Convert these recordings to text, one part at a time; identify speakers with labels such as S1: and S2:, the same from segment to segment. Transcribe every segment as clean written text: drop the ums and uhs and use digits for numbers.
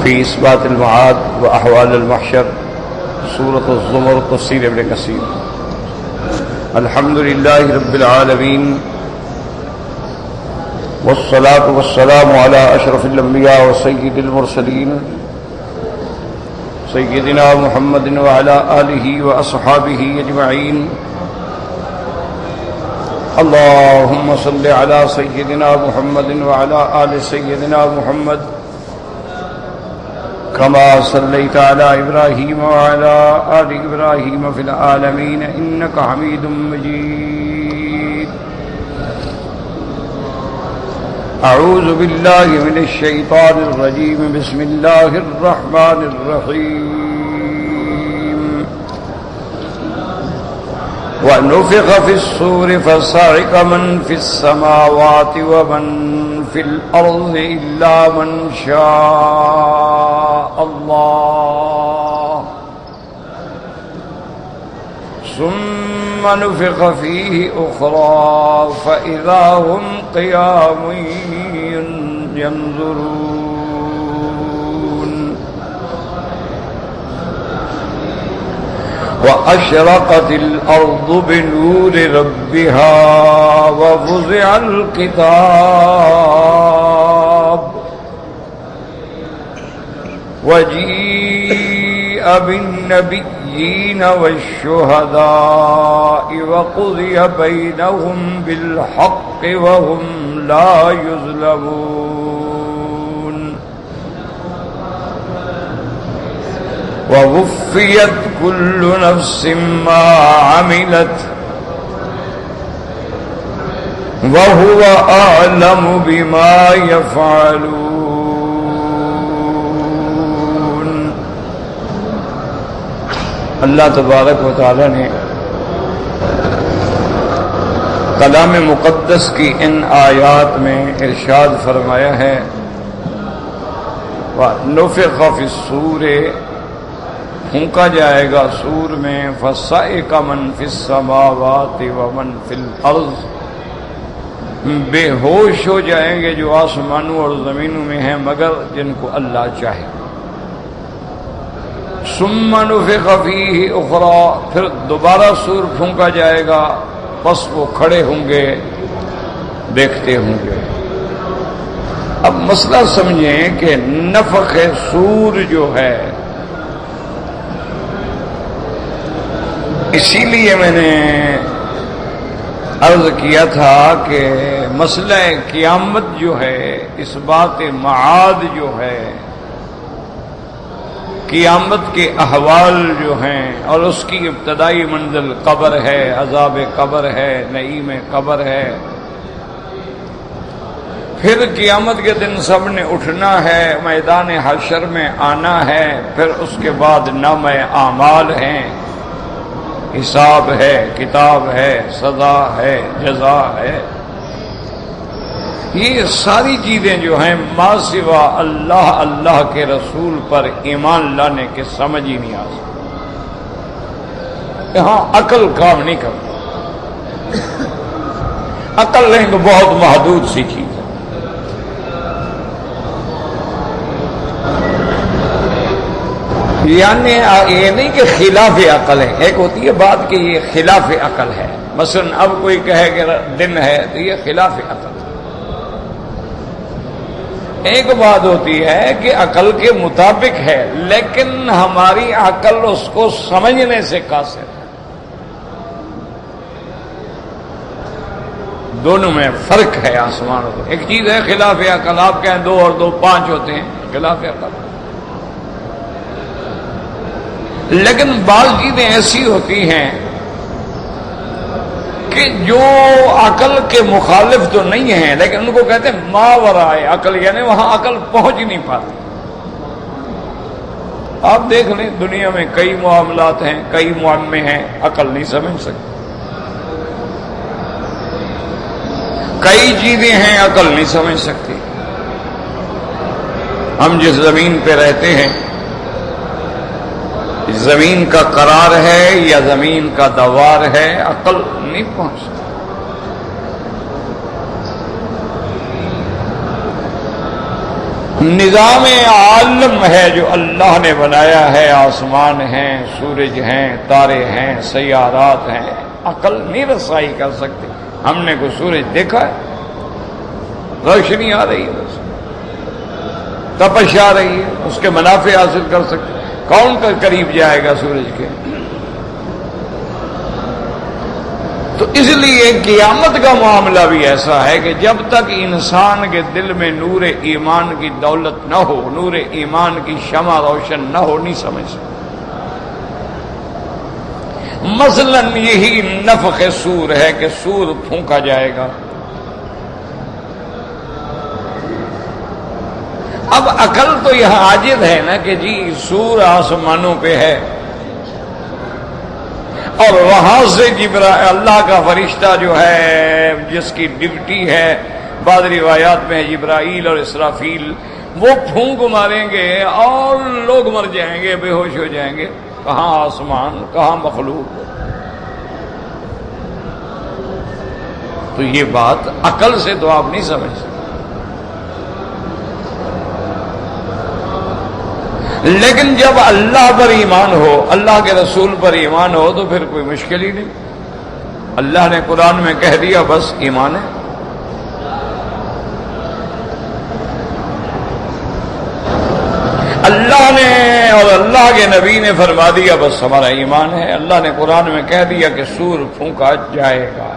S1: في إثبات المعاد وأحوال المحشر سورة الزمر تفسير ابن كثير. الحمد لله رب العالمين والصلاة والسلام على أشرف الأنبياء وسيد المرسلين سيدنا محمد وعلى آله وأصحابه أجمعين. اللهم صل على سيدنا محمد وعلى آل سيدنا محمد كما صليت على إبراهيم وعلى آل إبراهيم في العالمين إنك حميد مجيد. أعوذ بالله من الشيطان الرجيم. بسم الله الرحمن الرحيم. ونفخ في الصور فصعق من في السماوات ومن في الأرض إلا من شاء الله ثم نفخ فيه أخرى فإذا هم قيام ينظرون. وأشرقت الأرض بنور ربها ووضع الكتاب وجيء بالنبيين والشهداء وقضي بينهم بالحق وهم لا يظلمون. ووفيت كل نفس ما عملت وهو أعلم بما يفعلون. اللہ تبارک و تعالی نے کلام مقدس کی ان آیات میں ارشاد فرمایا ہے وَنُفِخَ فِي الصُّورِ، پھونکا جائے گا سور میں، فَصَعِقَ مَن فِي السَّمَاوَاتِ وَمَن فِي الْأَرْضِ، بے ہوش ہو جائیں گے جو آسمانوں اور زمینوں میں ہیں مگر جن کو اللہ چاہے. ثُمَّ نُفِخَ فِيهِ أُخْرَى، پھر دوبارہ سور پھونکا جائے گا، پس وہ کھڑے ہوں گے دیکھتے ہوں گے. اب مسئلہ سمجھیں کہ نفخ سور جو ہے، اسی لیے میں نے عرض کیا تھا کہ مسئلہ قیامت جو ہے، اس بات معاد جو ہے، قیامت کے احوال جو ہیں اور اس کی ابتدائی منزل قبر ہے، عذاب قبر ہے، نعیم قبر ہے. پھر قیامت کے دن سب نے اٹھنا ہے، میدان حشر میں آنا ہے، پھر اس کے بعد نامہ اعمال ہیں، حساب ہے، کتاب ہے، سزا ہے، جزا ہے. یہ ساری چیزیں جو ہیں ما سوا اللہ کے رسول پر ایمان لانے کے سمجھ ہی نہیں آ سکتی. یہاں عقل کام نہیں کرتی. عقل نہیں تو بہت محدود سی چیز ہے. یعنی یہ نہیں کہ خلاف عقل ہے. ایک ہوتی ہے بات کہ یہ خلاف عقل ہے. مثلا اب کوئی کہے کہ دن ہے تو یہ خلاف عقل ہے. ایک بات ہوتی ہے کہ عقل کے مطابق ہے لیکن ہماری عقل اس کو سمجھنے سے قاصر ہے. دونوں میں فرق ہے آسمان اور. ایک چیز ہے خلاف عقل، آپ کہیں 2 اور 2 5 ہوتے ہیں، خلاف عقل. لیکن بعض چیزیں ایسی ہوتی ہیں کہ جو عقل کے مخالف تو نہیں ہیں لیکن ان کو کہتے ہیں ماورائے عقل، یعنی وہاں عقل پہنچ نہیں پاتی. آپ دیکھ لیں دنیا میں کئی معاملات ہیں، کئی معاملے ہیں عقل نہیں سمجھ سکتی. کئی چیزیں ہیں عقل نہیں سمجھ سکتی. ہم جس زمین پہ رہتے ہیں، زمین کا قرار ہے یا زمین کا دوار ہے، عقل نہیں پہنچ سکتی. نظام عالم ہے جو اللہ نے بنایا ہے، آسمان ہیں، سورج ہیں، تارے ہیں، سیارات ہیں، عقل نہیں رسائی کر سکتی۔ ہم نے کوئی سورج دیکھا ہے؟ روشنی آ رہی ہے، بس تپش آ رہی ہے، اس کے منافع حاصل کر سکتے، کون کا قریب جائے گا سورج کے؟ تو اس لیے قیامت کا معاملہ بھی ایسا ہے کہ جب تک انسان کے دل میں نور ایمان کی دولت نہ ہو، نور ایمان کی شمع روشن نہ ہو، نہیں سمجھ سکتا۔ مثلا یہی نفخ صور ہے کہ صور پھونکا جائے گا۔ اب عقل تو یہاں عاجز ہے نا کہ جی صور آسمانوں پہ ہے، اور وہاں سے اللہ کا فرشتہ جو ہے جس کی ڈیوٹی ہے، بعض روایات میں جبرائیل اور اسرافیل، وہ پھونک ماریں گے اور لوگ مر جائیں گے، بے ہوش ہو جائیں گے۔ کہاں آسمان، کہاں مخلوق؟ تو یہ بات عقل سے تو آپ نہیں سمجھ سکتے، لیکن جب اللہ پر ایمان ہو، اللہ کے رسول پر ایمان ہو، تو پھر کوئی مشکل ہی نہیں۔ اللہ نے قرآن میں کہہ دیا، بس ایمان ہے۔ اللہ نے اور اللہ کے نبی نے فرما دیا، بس ہمارا ایمان ہے۔ اللہ نے قرآن میں کہہ دیا کہ سور پھونکا جائے گا۔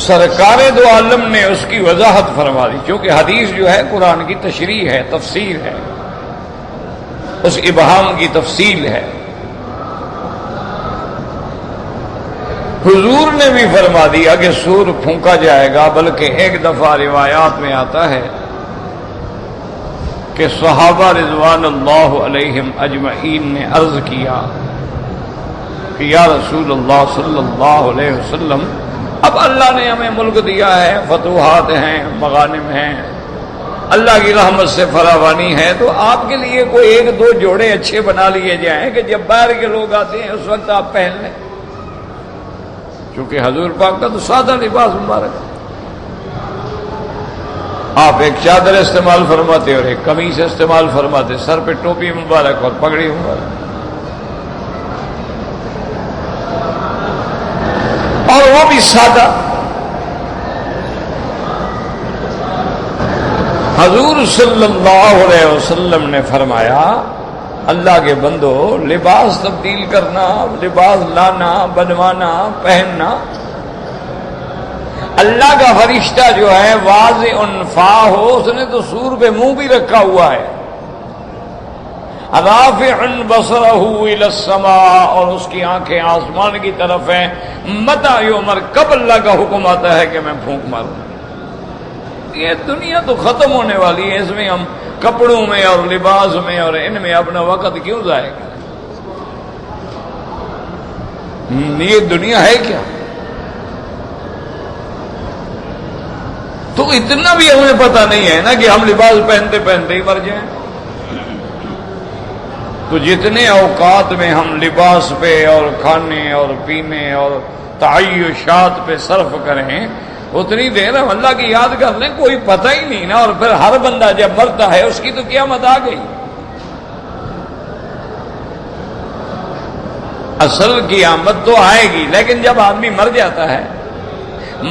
S1: سرکار دو عالم نے اس کی وضاحت فرما دی، کیونکہ حدیث جو ہے قرآن کی تشریح ہے، تفسیر ہے، اس ابہام کی تفصیل ہے۔ حضور نے بھی فرما دیا کہ سور پھونکا جائے گا، بلکہ ایک دفعہ روایات میں آتا ہے کہ صحابہ رضوان اللہ علیہم اجمعین نے عرض کیا کہ یا رسول اللہ صلی اللہ علیہ وسلم، اب اللہ نے ہمیں ملک دیا ہے، فتوحات ہیں، مغانم ہیں، اللہ کی رحمت سے فراوانی ہے، تو آپ کے لیے کوئی ایک دو جوڑے اچھے بنا لیے جائیں کہ جب باہر کے لوگ آتے ہیں اس وقت آپ پہن لیں، کیونکہ حضور پاک کا تو سادہ لباس مبارک ہے۔ آپ ایک چادر استعمال فرماتے اور ایک قمیص استعمال فرماتے، سر پہ ٹوپی مبارک اور پگڑی مبارک، اور وہ بھی سادہ۔ حضور صلی اللہ علیہ وسلم نے فرمایا، اللہ کے بندو، لباس تبدیل کرنا، لباس لانا، بنوانا، پہننا، اللہ کا فرشتہ جو ہے واضح فا ہو، اس نے تو سور پہ منہ بھی رکھا ہوا ہے، رافع بصرہ الی السماء، اور اس کی آنکھیں آسمان کی طرف ہیں، متی یؤمر، کب اللہ کا حکم آتا ہے کہ میں پھونک ماروں۔ یہ دنیا تو ختم ہونے والی ہے، اس میں ہم کپڑوں میں اور لباس میں اور ان میں اپنا وقت کیوں ضائع کریں؟ یہ دنیا ہے کیا؟ تو اتنا بھی ہمیں پتہ نہیں ہے نا کہ ہم لباس پہنتے پہنتے ہی مر جائیں۔ تو جتنے اوقات میں ہم لباس پہ اور کھانے اور پینے اور تعیشات پہ صرف کریں، اتنی دیر ہم اللہ کی یاد کر لیں، کوئی پتہ ہی نہیں نا۔ اور پھر ہر بندہ جب مرتا ہے اس کی تو قیامت آ گئی۔ اصل قیامت تو آئے گی، لیکن جب آدمی مر جاتا ہے،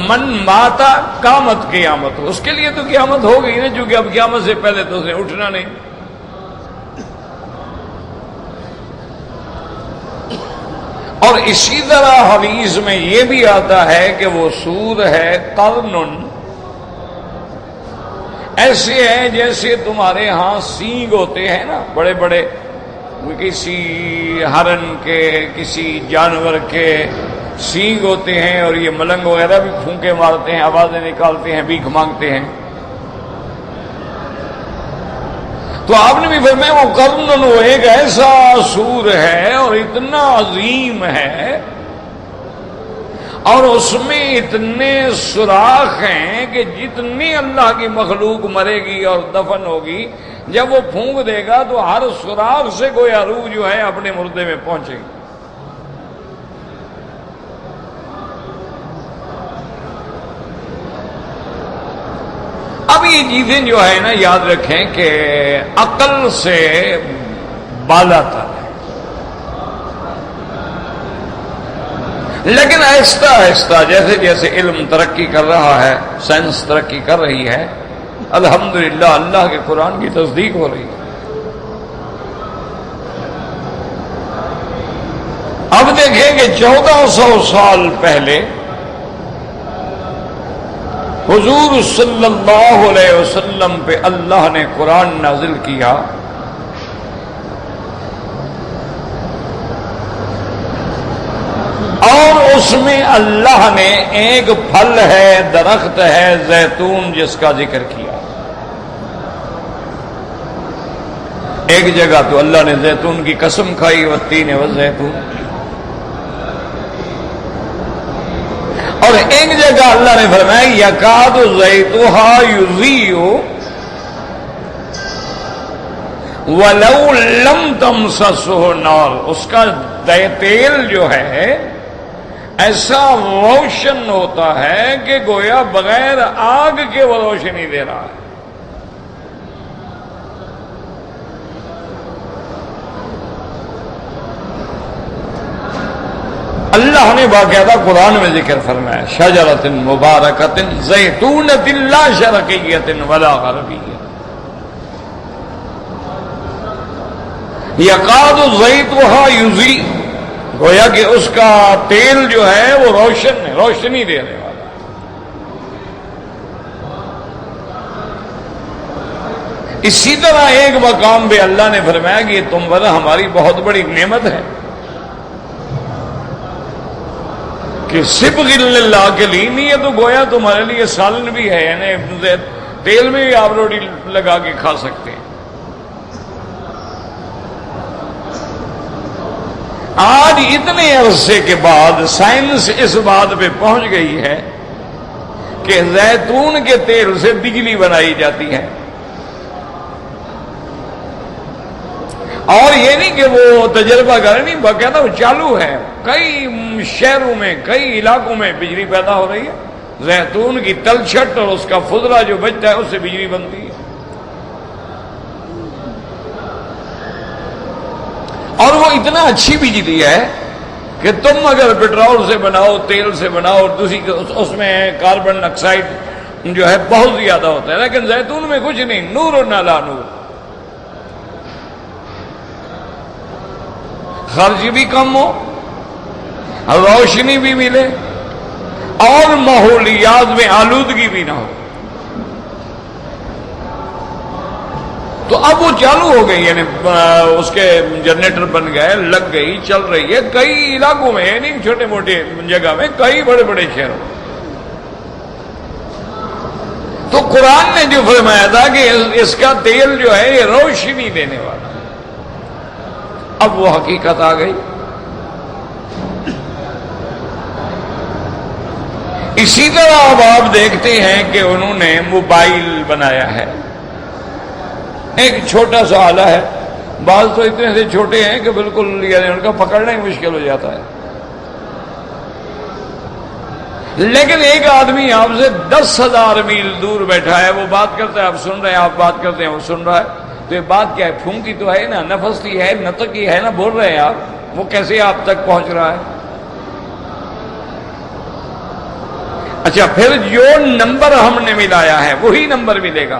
S1: من ماتا قامت قیامت، اس کے لیے تو قیامت ہو گئی نا، چونکہ اب قیامت سے پہلے تو اسے اٹھنا نہیں۔ اور اسی طرح حدیث میں یہ بھی آتا ہے کہ وہ سور ہے قرن، ایسے ہے جیسے تمہارے ہاں سینگ ہوتے ہیں نا بڑے بڑے، کسی ہرن کے، کسی جانور کے سینگ ہوتے ہیں، اور یہ ملنگ وغیرہ بھی پھونکے مارتے ہیں، آوازیں نکالتے ہیں، بھیک مانگتے ہیں۔ تو آپ نے بھی فرمایا وہ قرن، وہ ایک ایسا سور ہے اور اتنا عظیم ہے، اور اس میں اتنے سوراخ ہیں کہ جتنی اللہ کی مخلوق مرے گی اور دفن ہوگی، جب وہ پھونک دے گا تو ہر سوراخ سے کوئی روح جو ہے اپنے مردے میں پہنچے گی۔ اب یہ چیزیں جو ہے نا یاد رکھیں کہ عقل سے بالا تر ہے، لیکن آہستہ آہستہ جیسے جیسے علم ترقی کر رہا ہے، سائنس ترقی کر رہی ہے، الحمدللہ اللہ کے قرآن کی تصدیق ہو رہی ہے۔ اب دیکھیں کہ 1400 سال پہلے حضور صلی اللہ علیہ وسلم پہ اللہ نے قرآن نازل کیا، اور اس میں اللہ نے ایک پھل ہے، درخت ہے زیتون، جس کا ذکر کیا۔ ایک جگہ تو اللہ نے زیتون کی قسم کھائی، والتین والزیتون، اور ایک جگہ اللہ نے فرمایا یکاد زیتھا یضیء ولو لم تمسسہ نار، اس کا تیل جو ہے ایسا روشن ہوتا ہے کہ گویا بغیر آگ کے وہ روشنی دے رہا ہے۔ اللہ نے باقاعدہ قرآن میں ذکر فرمایا شجرۃ مبارکۃ زیتونۃ لا شرقیۃ ولا غربیۃ یکاد زیتھا یضیء، گویا کہ اس کا تیل جو ہے وہ روشن ہے، روشنی دینے والا۔ اسی طرح ایک مقام پہ اللہ نے فرمایا کہ یہ تم پر ہماری بہت بڑی نعمت ہے کہ صبغ للہ کے لیے نہیں ہے، تو گویا تمہارے لیے سالن بھی ہے، یعنی تیل میں بھی آپ روٹی لگا کے کھا سکتے ہیں۔ آج اتنے عرصے کے بعد سائنس اس بات پہ پہنچ گئی ہے کہ زیتون کے تیل سے بجلی بنائی جاتی ہے، اور یہ نہیں کہ وہ تجربہ کرے، نہیں، باقاعدہ وہ چالو ہے۔ کئی شہروں میں، کئی علاقوں میں بجلی پیدا ہو رہی ہے، زیتون کی تلچھٹ اور اس کا فضلہ جو بچتا ہے اس سے بجلی بنتی ہے۔ اور وہ اتنا اچھی بجلی ہے کہ تم اگر پیٹرول سے بناؤ، تیل سے بناؤ، اور دوسری اس میں کاربن ڈائی آکسائڈ جو ہے بہت زیادہ ہوتا ہے، لیکن زیتون میں کچھ نہیں، نور نہ لا نور، خرچ بھی کم ہو، روشنی بھی ملے، اور ماحولیات میں آلودگی بھی نہ ہو۔ تو اب وہ چالو ہو گئی، یعنی اس کے جنریٹر بن گئے، لگ گئی، چل رہی ہے کئی علاقوں میں، نہیں چھوٹے موٹے جگہ میں، کئی بڑے بڑے شہروں میں۔ تو قرآن نے جو فرمایا تھا کہ اس کا تیل جو ہے یہ روشنی دینے والا، اب وہ حقیقت آ گئی۔ اسی طرح اب آپ دیکھتے ہیں کہ انہوں نے موبائل بنایا ہے، ایک چھوٹا سا آلہ ہے، بعض تو اتنے سے چھوٹے ہیں کہ بالکل یعنی ان کا پکڑنا ہی مشکل ہو جاتا ہے، لیکن ایک آدمی آپ سے 10,000 میل دور بیٹھا ہے، وہ بات کرتا ہے آپ سن رہے ہیں، آپ بات کرتے ہیں وہ سن رہا ہے۔ تو یہ بات کیا ہے؟ پھونکی تو ہے نا، نفس کی ہے، نطق کی ہے نا، بول رہے ہیں آپ، وہ کیسے آپ تک پہنچ رہا ہے؟ اچھا، پھر جو نمبر ہم نے ملایا ہے وہی نمبر ملے گا،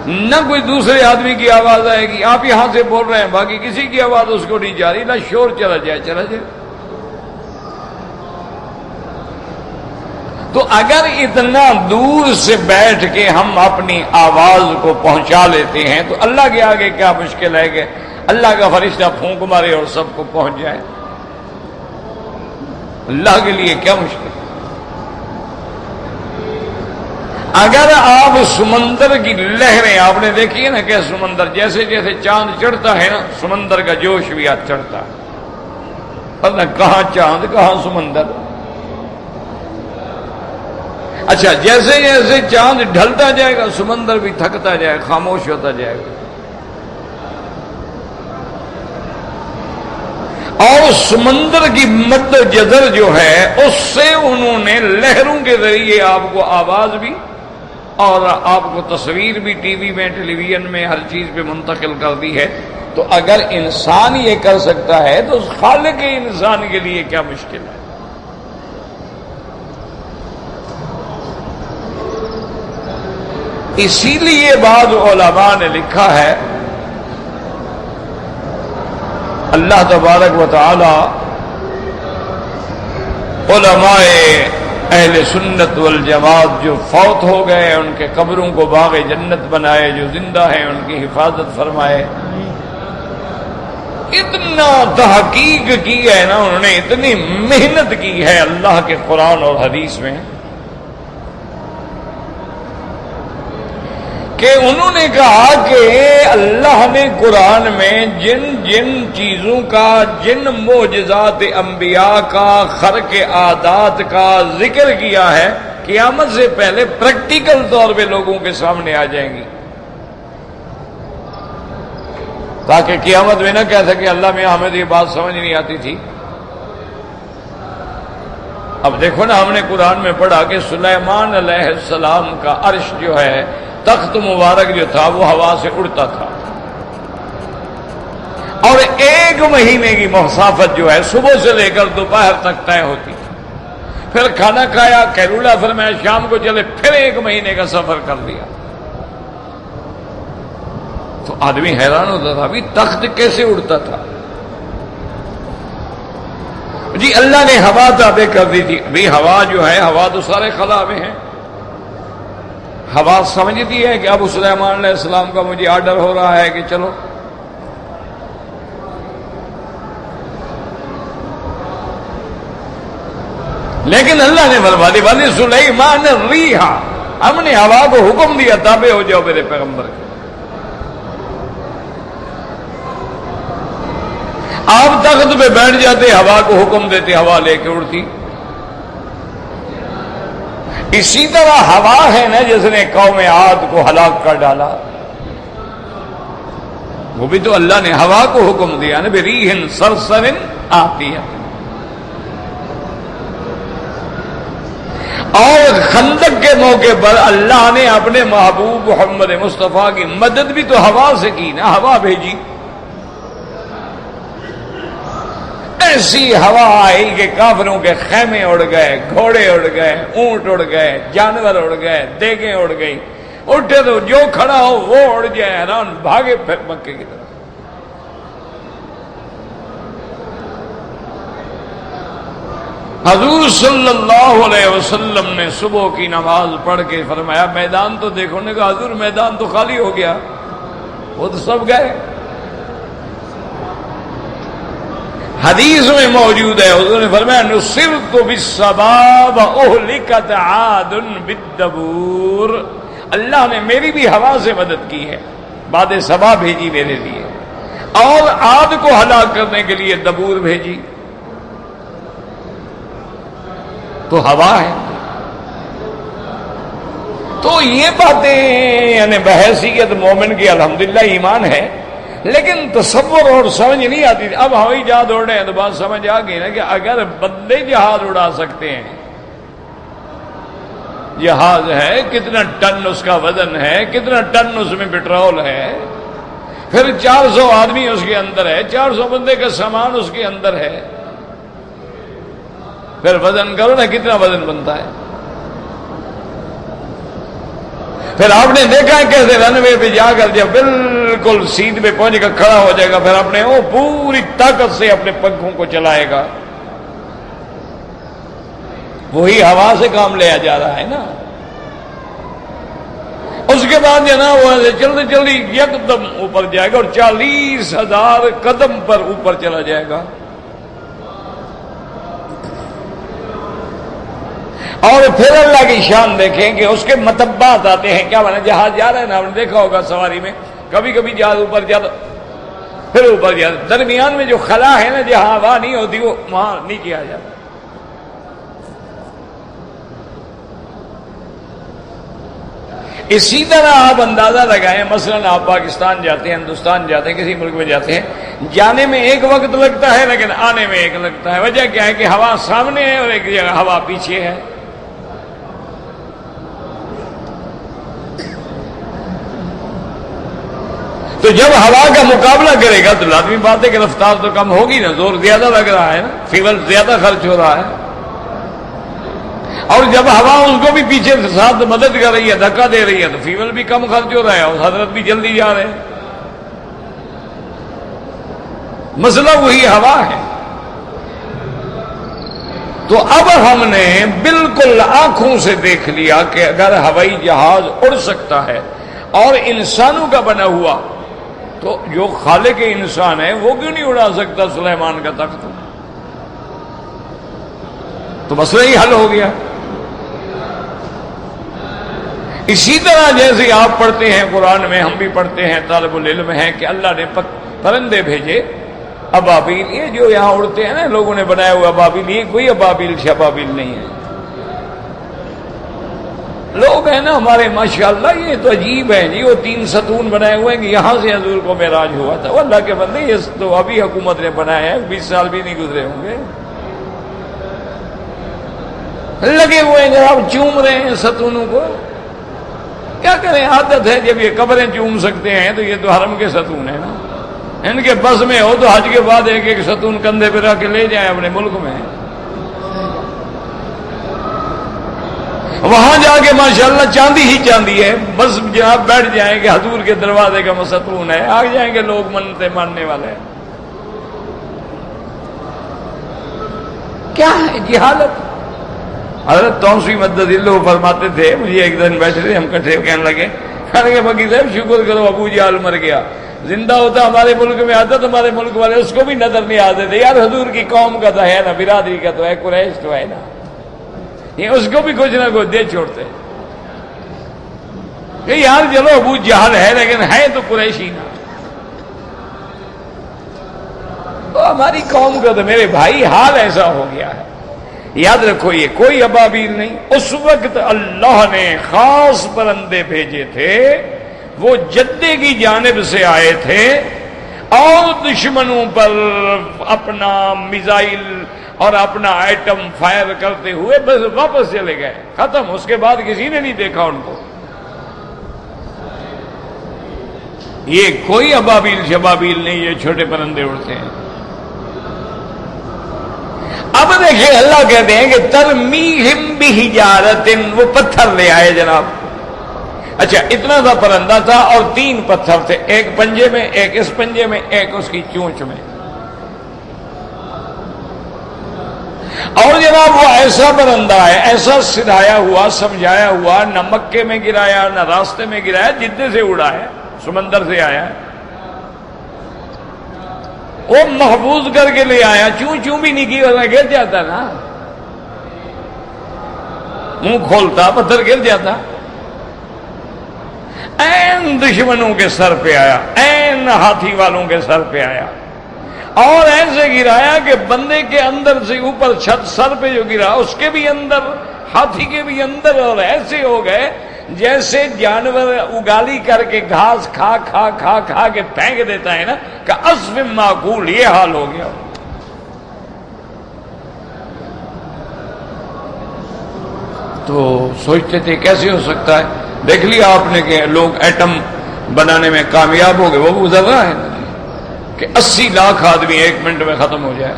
S1: نہ کوئی دوسرے آدمی کی آواز آئے گی۔ آپ یہاں سے بول رہے ہیں، باقی کسی کی آواز اس کو نہیں جا رہی، نہ شور چلا جائے، چلا جائے۔ تو اگر اتنا دور سے بیٹھ کے ہم اپنی آواز کو پہنچا لیتے ہیں تو اللہ کے آگے کیا مشکل ہے کہ اللہ کا فرشتہ پھونک مارے اور سب کو پہنچ جائے؟ اللہ کے لیے کیا مشکل؟ اگر آپ سمندر کی لہریں آپ نے دیکھی ہے نا کہ سمندر جیسے جیسے چاند چڑھتا ہے نا، سمندر کا جوش بھی آج چڑھتا ہے، پتہ کہاں چاند کہاں سمندر۔ اچھا، جیسے جیسے چاند ڈھلتا جائے گا سمندر بھی تھکتا جائے، خاموش ہوتا جائے گا۔ اور سمندر کی مد جزر جو ہے اس سے انہوں نے لہروں کے ذریعے آپ کو آواز بھی اور آپ کو تصویر بھی ٹی وی میں ٹیلی ویژن میں ہر چیز پہ منتقل کر دی ہے. تو اگر انسان یہ کر سکتا ہے تو خالق انسان کے لیے کیا مشکل ہے. اسی لیے بعض علماء نے لکھا ہے اللہ تبارک و تعالی علماء اہل سنت والجماعت جو فوت ہو گئے ان کے قبروں کو باغ جنت بنائے، جو زندہ ہیں ان کی حفاظت فرمائے. اتنا تحقیق کی ہے نا انہوں نے، اتنی محنت کی ہے اللہ کے قرآن اور حدیث میں کہ انہوں نے کہا کہ اللہ نے قرآن میں جن جن چیزوں کا، جن معجزات انبیاء کا، خرق عادات کا ذکر کیا ہے قیامت سے پہلے پریکٹیکل طور پہ لوگوں کے سامنے آ جائیں گی، تاکہ قیامت میں نہ کہہ سکے اللہ میں ہمیں تو یہ بات سمجھ نہیں آتی تھی. اب دیکھو نا، ہم نے قرآن میں پڑھا کہ سلیمان علیہ السلام کا عرش جو ہے، تخت مبارک جو تھا وہ ہوا سے اڑتا تھا، اور 1 مہینے کی مسافت جو ہے صبح سے لے کر دوپہر تک طے ہوتی تھی. پھر کھانا کھایا، کیلولا فرمایا، شام کو چلے، پھر 1 مہینے کا سفر کر لیا. تو آدمی حیران ہوتا تھا بھی تخت کیسے اڑتا تھا. جی اللہ نے ہوا تابع کر دی تھی. بھی ہوا جو ہے، ہوا تو سارے خلا میں ہے. ہوا سمجھتی ہے کہ اب سلیمان علیہ السلام کا مجھے آرڈر ہو رہا ہے کہ چلو. لیکن اللہ نے فرما دی والی سلیمان الریحا، ہم نے ہوا کو حکم دیا تابع ہو جاؤ میرے پیغمبر کے. آپ تخت پہ بیٹھ جاتے، ہوا کو حکم دیتے، ہوا لے کے اڑتی. اسی طرح ہوا ہے نا جس نے قوم عاد کو ہلاک کر ڈالا، وہ بھی تو اللہ نے ہوا کو حکم دیا نا، بریح صرصر آتیہ. اور خندق کے موقع پر اللہ نے اپنے محبوب محمد مصطفیٰ کی مدد بھی تو ہوا سے کی نا، ہوا بھیجی. ایسی ہوا آئی کہ کافروں کے خیمے اڑ گئے، گھوڑے اڑ گئے، اونٹ اڑ گئے، جانور اڑ گئے، دیگیں اڑ گئی. اٹھے تو جو کھڑا ہو وہ اڑ جائے، حیران بھاگے پھر مکے کی طرف. حضور صلی اللہ علیہ وسلم نے صبح کی نماز پڑھ کے فرمایا میدان تو دیکھو. نے کہا حضور میدان تو خالی ہو گیا، وہ تو سب گئے. حدیث میں موجود ہے حضور نے فرمایا نصرت بالصبا واہلکت عاد بالدبور. اللہ نے میری بھی ہوا سے مدد کی ہے، باد صبا بھیجی میرے لیے، اور عاد کو ہلاک کرنے کے لیے دبور بھیجی. تو ہوا ہے. تو یہ باتیں یعنی بحیثیت مومن کی الحمدللہ ایمان ہے، لیکن تصور اور سمجھ نہیں آتی. اب ہوائی جہاز اڑ رہے ہیں تو بات سمجھ آ گئی نا کہ اگر بندے جہاز اڑا سکتے ہیں، جہاز ہے کتنا ٹن اس کا وزن ہے، کتنا ٹن اس میں پٹرول ہے، پھر 400 آدمی اس کے اندر ہے، 400 بندے کا سامان اس کے اندر ہے، پھر وزن کرو نا کتنا وزن بنتا ہے. پھر آپ نے دیکھا کیسے رن وے پہ جا کر جب بالکل سیدھ پہ پہنچ کر کھڑا ہو جائے گا، پھر اپنے وہ پوری طاقت سے اپنے پنکھوں کو چلائے گا. وہی ہوا سے کام لیا جا رہا ہے نا. اس کے بعد جو نا وہ جلدی جلدی یکدم اوپر جائے گا اور 40,000 قدم پر اوپر چلا جائے گا. اور پھر اللہ کی شان دیکھیں کہ اس کے متبات آتے ہیں. کیا بنا جہاز جا رہا ہے نا، آپ نے دیکھا ہوگا سواری میں کبھی کبھی جہاز اوپر جاتا پھر اوپر جاتا، درمیان میں جو خلا ہے نا جہاں ہوا نہیں ہوتی وہ وہاں نیچے آ جاتا. اسی طرح آپ اندازہ لگائیں، مثلا آپ پاکستان جاتے ہیں، ہندوستان جاتے ہیں، کسی ملک میں جاتے ہیں، جانے میں ایک وقت لگتا ہے لیکن آنے میں ایک لگتا ہے. وجہ کیا ہے کہ ہوا سامنے ہے اور ایک جگہ ہوا پیچھے ہے. تو جب ہوا کا مقابلہ کرے گا تو لازمی بات ہے کہ رفتار تو کم ہوگی نا, زور زیادہ لگ رہا ہے نا, فیول زیادہ خرچ ہو رہا ہے. اور جب ہوا اس کو بھی پیچھے سے ساتھ مدد کر رہی ہے, دھکا دے رہی ہے, تو فیول بھی کم خرچ ہو رہا ہے اور حضرت بھی جلدی جا رہے ہیں. مسئلہ وہی ہوا ہے. تو اب ہم نے بالکل آنکھوں سے دیکھ لیا کہ اگر ہوائی جہاز اڑ سکتا ہے اور انسانوں کا بنا ہوا, تو جو خالق انسان ہے وہ کیوں نہیں اڑا سکتا سلیمان کا تخت؟ تو مسئلہ ہی حل ہو گیا. اسی طرح جیسے آپ پڑھتے ہیں قرآن میں, ہم بھی پڑھتے ہیں, طالب العلم ہیں, کہ اللہ نے پرندے بھیجے ابابیل. یہ جو یہاں اڑتے ہیں نا لوگوں نے بنایا ہوا ابابیل, یہ کوئی ابابیل شبابیل نہیں ہے. لوگ ہیں نا ہمارے ماشاءاللہ یہ تو عجیب ہیں جی, وہ 3 ستون بنائے ہوئے ہیں کہ یہاں سے حضور کو معراج ہوا تھا. وہ اللہ کے بندے یہ تو ابھی حکومت نے بنایا ہے, 20 سال بھی نہیں گزرے ہوں گے. لگے ہوئے ہیں جناب, چوم رہے ہیں ستونوں کو. کیا کریں, عادت ہے. جب یہ قبریں چوم سکتے ہیں تو یہ تو حرم کے ستون ہیں نا. ان کے بس میں ہو تو حج کے بعد ایک ایک ستون کندھے پہ رکھ کے لے جائیں اپنے ملک میں. وہاں جا کے ماشاءاللہ چاندی ہی چاندی ہے, بس جہاں بیٹھ جائیں کہ حضور کے دروازے کا ستون ہے, آ جائیں گے لوگ منتیں ماننے والے. کیا ہے جی حالت؟ حضرت توسی مدد اللہ فرماتے تھے, مجھے ایک دن بیٹھے تھے, ہم کٹھے کہنے لگے بقی صاحب شکر کرو ابو جہل مر گیا, زندہ ہوتا ہمارے ملک میں آتا تو ہمارے ملک والے اس کو بھی نظر نہیں آتے تھے. یار حضور کی قوم کا تو ہے نا, برادری کا تو ہے, قریش تو ہے نا, یہ اس کو بھی کچھ نہ کچھ دے چھوڑتے. کہ یار چلو ابو جہل ہے لیکن ہے تو قریشی نا. تو ہماری قوم کا تو میرے بھائی حال ایسا ہو گیا ہے. یاد رکھو یہ کوئی ابابیل نہیں. اس وقت اللہ نے خاص پرندے بھیجے تھے, وہ جدے کی جانب سے آئے تھے اور دشمنوں پر اپنا میزائل اور اپنا آئٹم فائر کرتے ہوئے بس واپس چلے گئے, ختم. اس کے بعد کسی نے نہیں دیکھا ان کو. یہ کوئی ابابیل شبابیل نہیں, یہ چھوٹے پرندے اڑتے ہیں. اب دیکھیں اللہ کہتے ہیں کہ ترمیہم بحجارۃ, وہ پتھر لے آئے جناب. اچھا اتنا سا پرندہ تھا اور 3 پتھر تھے, ایک پنجے میں, ایک اس پنجے میں, ایک اس کی چونچ میں. اور جناب وہ ایسا پرندہ ہے, ایسا سدھایا ہوا, سمجھایا ہوا, نہ مکے میں گرایا نہ راستے میں گرایا, جدے سے اڑا ہے, سمندر سے آیا ہے. وہ محفوظ کر کے لے آیا, چون چون بھی نہیں کی ورنہ گر جاتا نا, منہ کھولتا پتھر گر جاتا. این دشمنوں کے سر پہ آیا, این ہاتھی والوں کے سر پہ آیا, اور ایسے گرایا کہ بندے کے اندر سے اوپر چھت سر پہ جو گرا اس کے بھی اندر, ہاتھی کے بھی اندر, اور ایسے ہو گئے جیسے جانور اگالی کر کے گھاس کھا کھا کھا کھا کے پھینک دیتا ہے نا, کہ عصف معقول, یہ حال ہو گیا. تو سوچتے تھے کیسے ہو سکتا ہے. دیکھ لیا آپ نے کہ لوگ ایٹم بنانے میں کامیاب ہو گئے, وہ گزر رہا ہے کہ 80 لاکھ آدمی 1 منٹ میں ختم ہو جائے.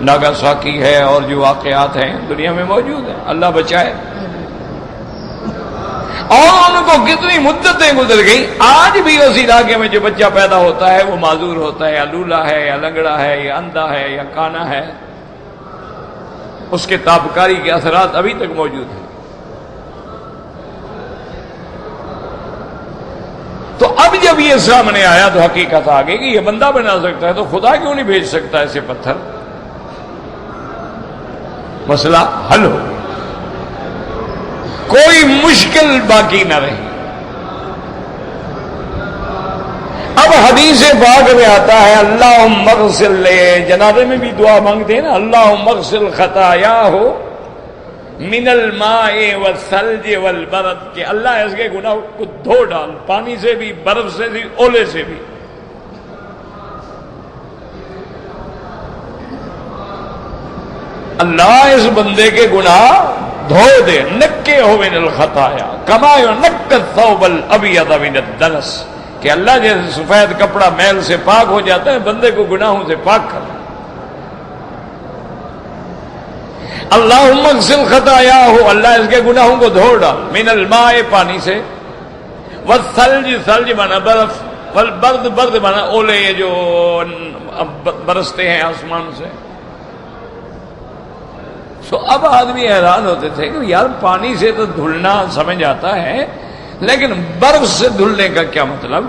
S1: ناگاساکی ہے اور جو واقعات ہیں دنیا میں موجود ہیں, اللہ بچائے. اور ان کو کتنی مدتیں گزر گئی. آج بھی اس علاقے میں جو بچہ پیدا ہوتا ہے وہ معذور ہوتا ہے, یا لولا ہے, یا لنگڑا ہے, یا اندھا ہے, یا کانا ہے. اس کے تابکاری کے اثرات ابھی تک موجود ہیں. تو اب جب یہ سامنے آیا تو حقیقت آ گئی کہ یہ بندہ بنا سکتا ہے تو خدا کیوں نہیں بھیج سکتا ایسے پتھر. مسئلہ حل ہو گیا, کوئی مشکل باقی نہ رہی. اب حدیث پاک میں آتا ہے اللہم اغسل, جنازے میں بھی دعا مانگتے ہیں نا, اللہم اغسل خطایاہ من الماء والثلج والبرد, کہ اللہ اس کے گناہ کو دھو ڈال, پانی سے بھی, برف سے بھی, اولے سے بھی. اللہ اس بندے کے گناہ دھو دے، نکے ہو من الخطایا کما ینک الثوب الابیض من الدنس، کہ اللہ جیسے سفید کپڑا میل سے پاک ہو جاتا ہے، بندے کو گناہوں سے پاک کر۔ اللہم اغسل خطایاہ، اللہ اس کے گناہوں کو دھو ڈال، من الماء پانی سے، والثلج ثلج مانا برف، والبرد برد مانا اولے یہ جو برستے ہیں آسمان سے۔ تو اب آدمی حیران ہوتے تھے کہ یار پانی سے تو دھلنا سمجھ آتا ہے، لیکن برف سے دھلنے کا کیا مطلب؟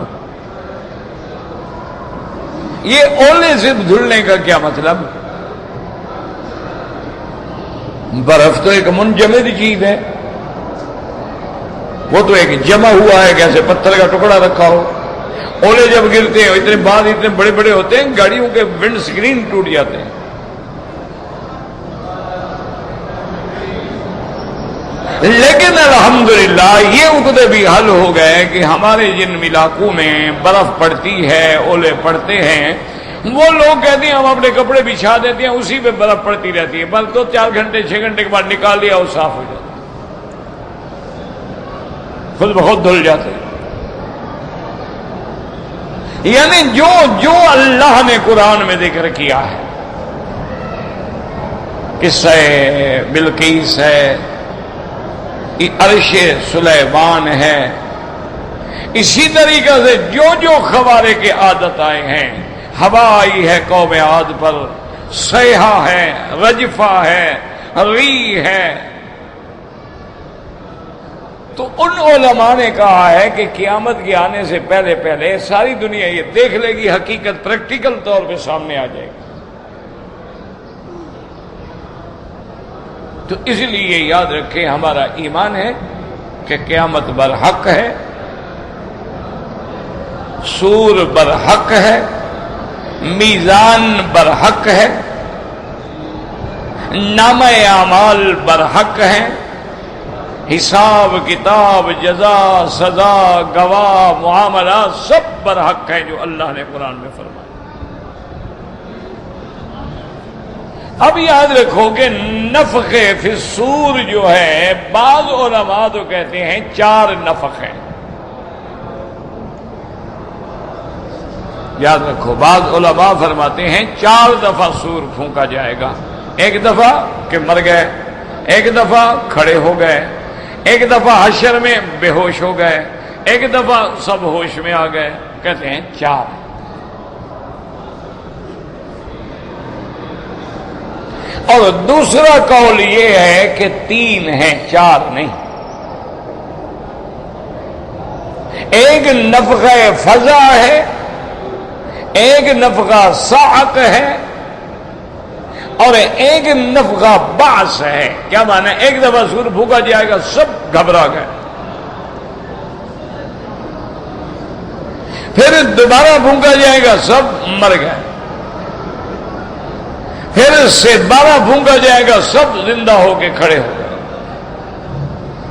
S1: یہ اولے سے دھلنے کا کیا مطلب؟ برف تو ایک منجمد چیز ہے، وہ تو ایک جمع ہوا ہے، کیسے پتھر کا ٹکڑا رکھا ہو۔ اولے جب گرتے ہیں اتنے بعد اتنے بڑے بڑے ہوتے ہیں، گاڑیوں کے ونڈ سکرین ٹوٹ جاتے ہیں۔ لیکن الحمدللہ یہ عقدے بھی حل ہو گئے کہ ہمارے جن علاقوں میں برف پڑتی ہے، اولے پڑتے ہیں، وہ لوگ کہتے ہیں ہم اپنے کپڑے بچھا دیتے ہیں، اسی پہ برف پڑتی رہتی ہے، بس تو 4 گھنٹے 6 گھنٹے کے بعد نکال لیا اور صاف ہو جاتا، خود بخود دھل جاتے۔ یعنی جو اللہ نے قرآن میں ذکر کیا ہے، قصہ بلقیس ہے، عرش سلیمان ہے، اسی طریقے سے جو خوارے کے عادت آئے ہیں، ہوا آئی ہے قوم عاد پر، صیحہ ہے، رجفہ ہے، ری ہے، تو ان علماء نے کہا ہے کہ قیامت کے آنے سے پہلے پہلے ساری دنیا یہ دیکھ لے گی، حقیقت پریکٹیکل طور پہ سامنے آ جائے گی۔ تو اس لیے یاد رکھیں ہمارا ایمان ہے کہ قیامت برحق ہے، سور برحق ہے، میزان برحق ہے، نامہ اعمال برحق ہے، حساب کتاب جزا سزا گواہ معاملات سب برحق ہے جو اللہ نے قرآن میں فرمایا۔ اب یاد رکھو کہ نفخ فی الصور جو ہے، بعض علماء تو کہتے ہیں 4 نفخ ہیں۔ یاد رکھو بعض علماء فرماتے ہیں 4 دفعہ سور پھونکا جائے گا، ایک دفعہ کہ مر گئے، ایک دفعہ کھڑے ہو گئے، ایک دفعہ حشر میں بے ہوش ہو گئے، ایک دفعہ سب ہوش میں آ گئے، کہتے ہیں 4۔ اور دوسرا قول یہ ہے کہ 3 ہیں، 4 نہیں۔ ایک نفخہ فضا ہے، ایک نفخہ صاعق ہے، اور ایک نفخہ بعث ہے۔ کیا معنی؟ ایک دفعہ سور پھونکا جائے گا، سب گھبرا گئے، پھر دوبارہ پھونکا جائے گا، سب مر گئے، پھر سے 12 پھونکا جائے گا، سب زندہ ہو کے کھڑے ہو گئے،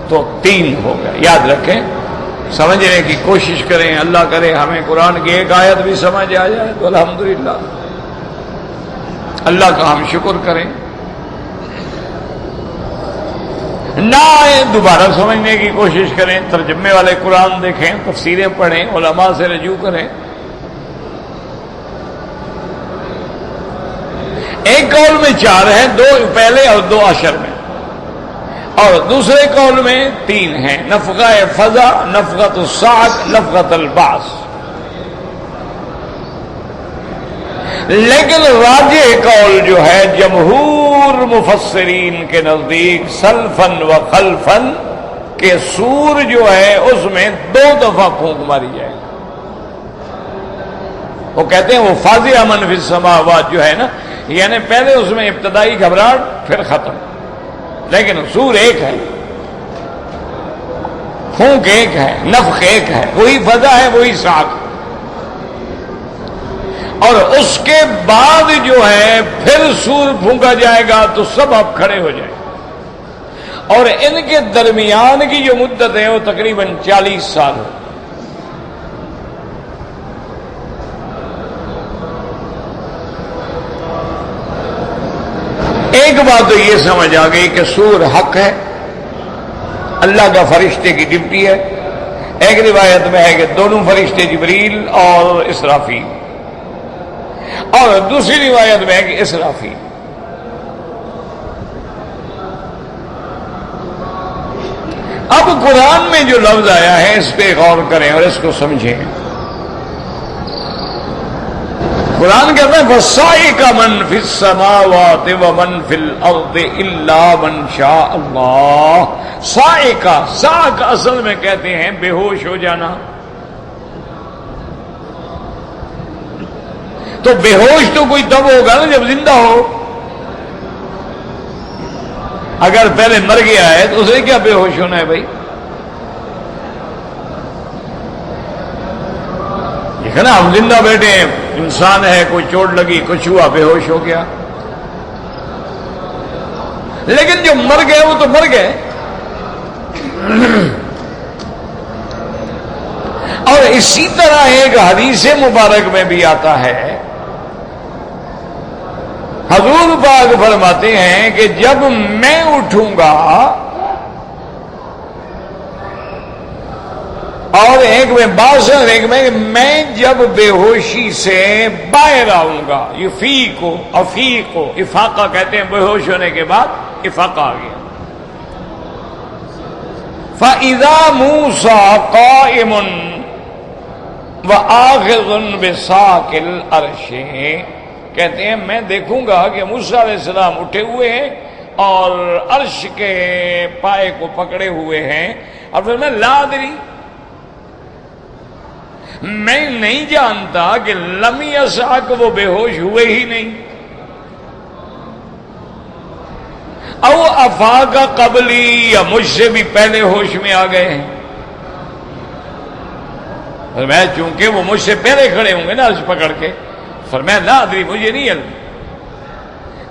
S1: تو 3 ہو گئے۔ یاد رکھیں، سمجھنے کی کوشش کریں، اللہ کرے ہمیں قرآن کی ایک آیت بھی سمجھ آ جائے تو الحمدللہ، اللہ کا ہم شکر کریں، نہ آئے دوبارہ سمجھنے کی کوشش کریں، ترجمے والے قرآن دیکھیں، تفسیریں پڑھیں، علماء سے رجوع کریں۔ ایک قول میں 4 ہیں، 2 پہلے اور 2 عشر میں، اور دوسرے قول میں 3 ہیں، نفخہ فضا، نفخۃ الصاعق، نفخۃ البعث۔ لیکن راجح قول جو ہے جمہور مفسرین کے نزدیک سلفن و خلفن، کہ سور جو ہے اس میں 2 دفعہ پھونک ماری جائے گی۔ وہ کہتے ہیں وہ فاضع من فی السماوات جو ہے نا، یعنی پہلے اس میں ابتدائی گھبراہٹ پھر ختم، لیکن سور ایک ہے، پھونک ایک ہے، نفخ ایک ہے، وہی فضا ہے، وہی صاعق، اور اس کے بعد جو ہے پھر سور پھونکا جائے گا تو سب اب کھڑے ہو جائیں، اور ان کے درمیان کی جو مدت ہے وہ تقریباً 40 سال ہو۔ ایک بات تو یہ سمجھ آ گئی کہ سور حق ہے، اللہ کا فرشتے کی ڈیوٹی ہے۔ ایک روایت میں ہے کہ دونوں فرشتے جبریل اور اسرافیل، اور دوسری روایت میں ہے کہ اسرافیل۔ اب قرآن میں جو لفظ آیا ہے اس پہ غور کریں اور اس کو سمجھیں۔ قرآن کہتا ہے فَصَائِقَ مَنْ فِي السَّمَاوَاتِ وَمَنْ فِي الْأَرْضِ إِلَّا مَنْ شَاءَ اللَّهُ۔ صائق اصل میں کہتے ہیں بے ہوش ہو جانا۔ تو بے ہوش تو کوئی تب ہوگا نا جب زندہ ہو، اگر پہلے مر گیا ہے تو اسے کیا بے ہوش ہونا ہے بھائی؟ دیکھا نا، ہم زندہ بیٹھے ہیں، انسان ہے، کوئی چوٹ لگی، کچھ ہوا، بے ہوش ہو گیا۔ لیکن جو مر گئے وہ تو مر گئے۔ اور اسی طرح ایک حدیث مبارک میں بھی آتا ہے، حضور پاک فرماتے ہیں کہ جب میں اٹھوں گا اور ایک میں باسن ایک میں جب بے ہوشی سے باہر آؤں گا، افیقو افاقہ کہتے ہیں بے ہوش ہونے کے بعد افاقہ آ گیا۔ فَإِذَا مُوسَىٰ قَائِمٌ وَآخِذٌ بِسَاقِ الْعَرْشِ، کہتے ہیں میں دیکھوں گا کہ موسیٰ علیہ السلام اٹھے ہوئے ہیں اور عرش کے پائے کو پکڑے ہوئے ہیں، اور پھر میں لا ادری، میں نہیں جانتا کہ لم یسعق، وہ بے ہوش ہوئے ہی نہیں، او افاق قبلی، یا مجھ سے بھی پہلے ہوش میں آ گئے ہیں۔ فرمایا چونکہ وہ مجھ سے پہلے کھڑے ہوں گے نا عرش پکڑ کے، فرمایا لا ادری، مجھے نہیں علم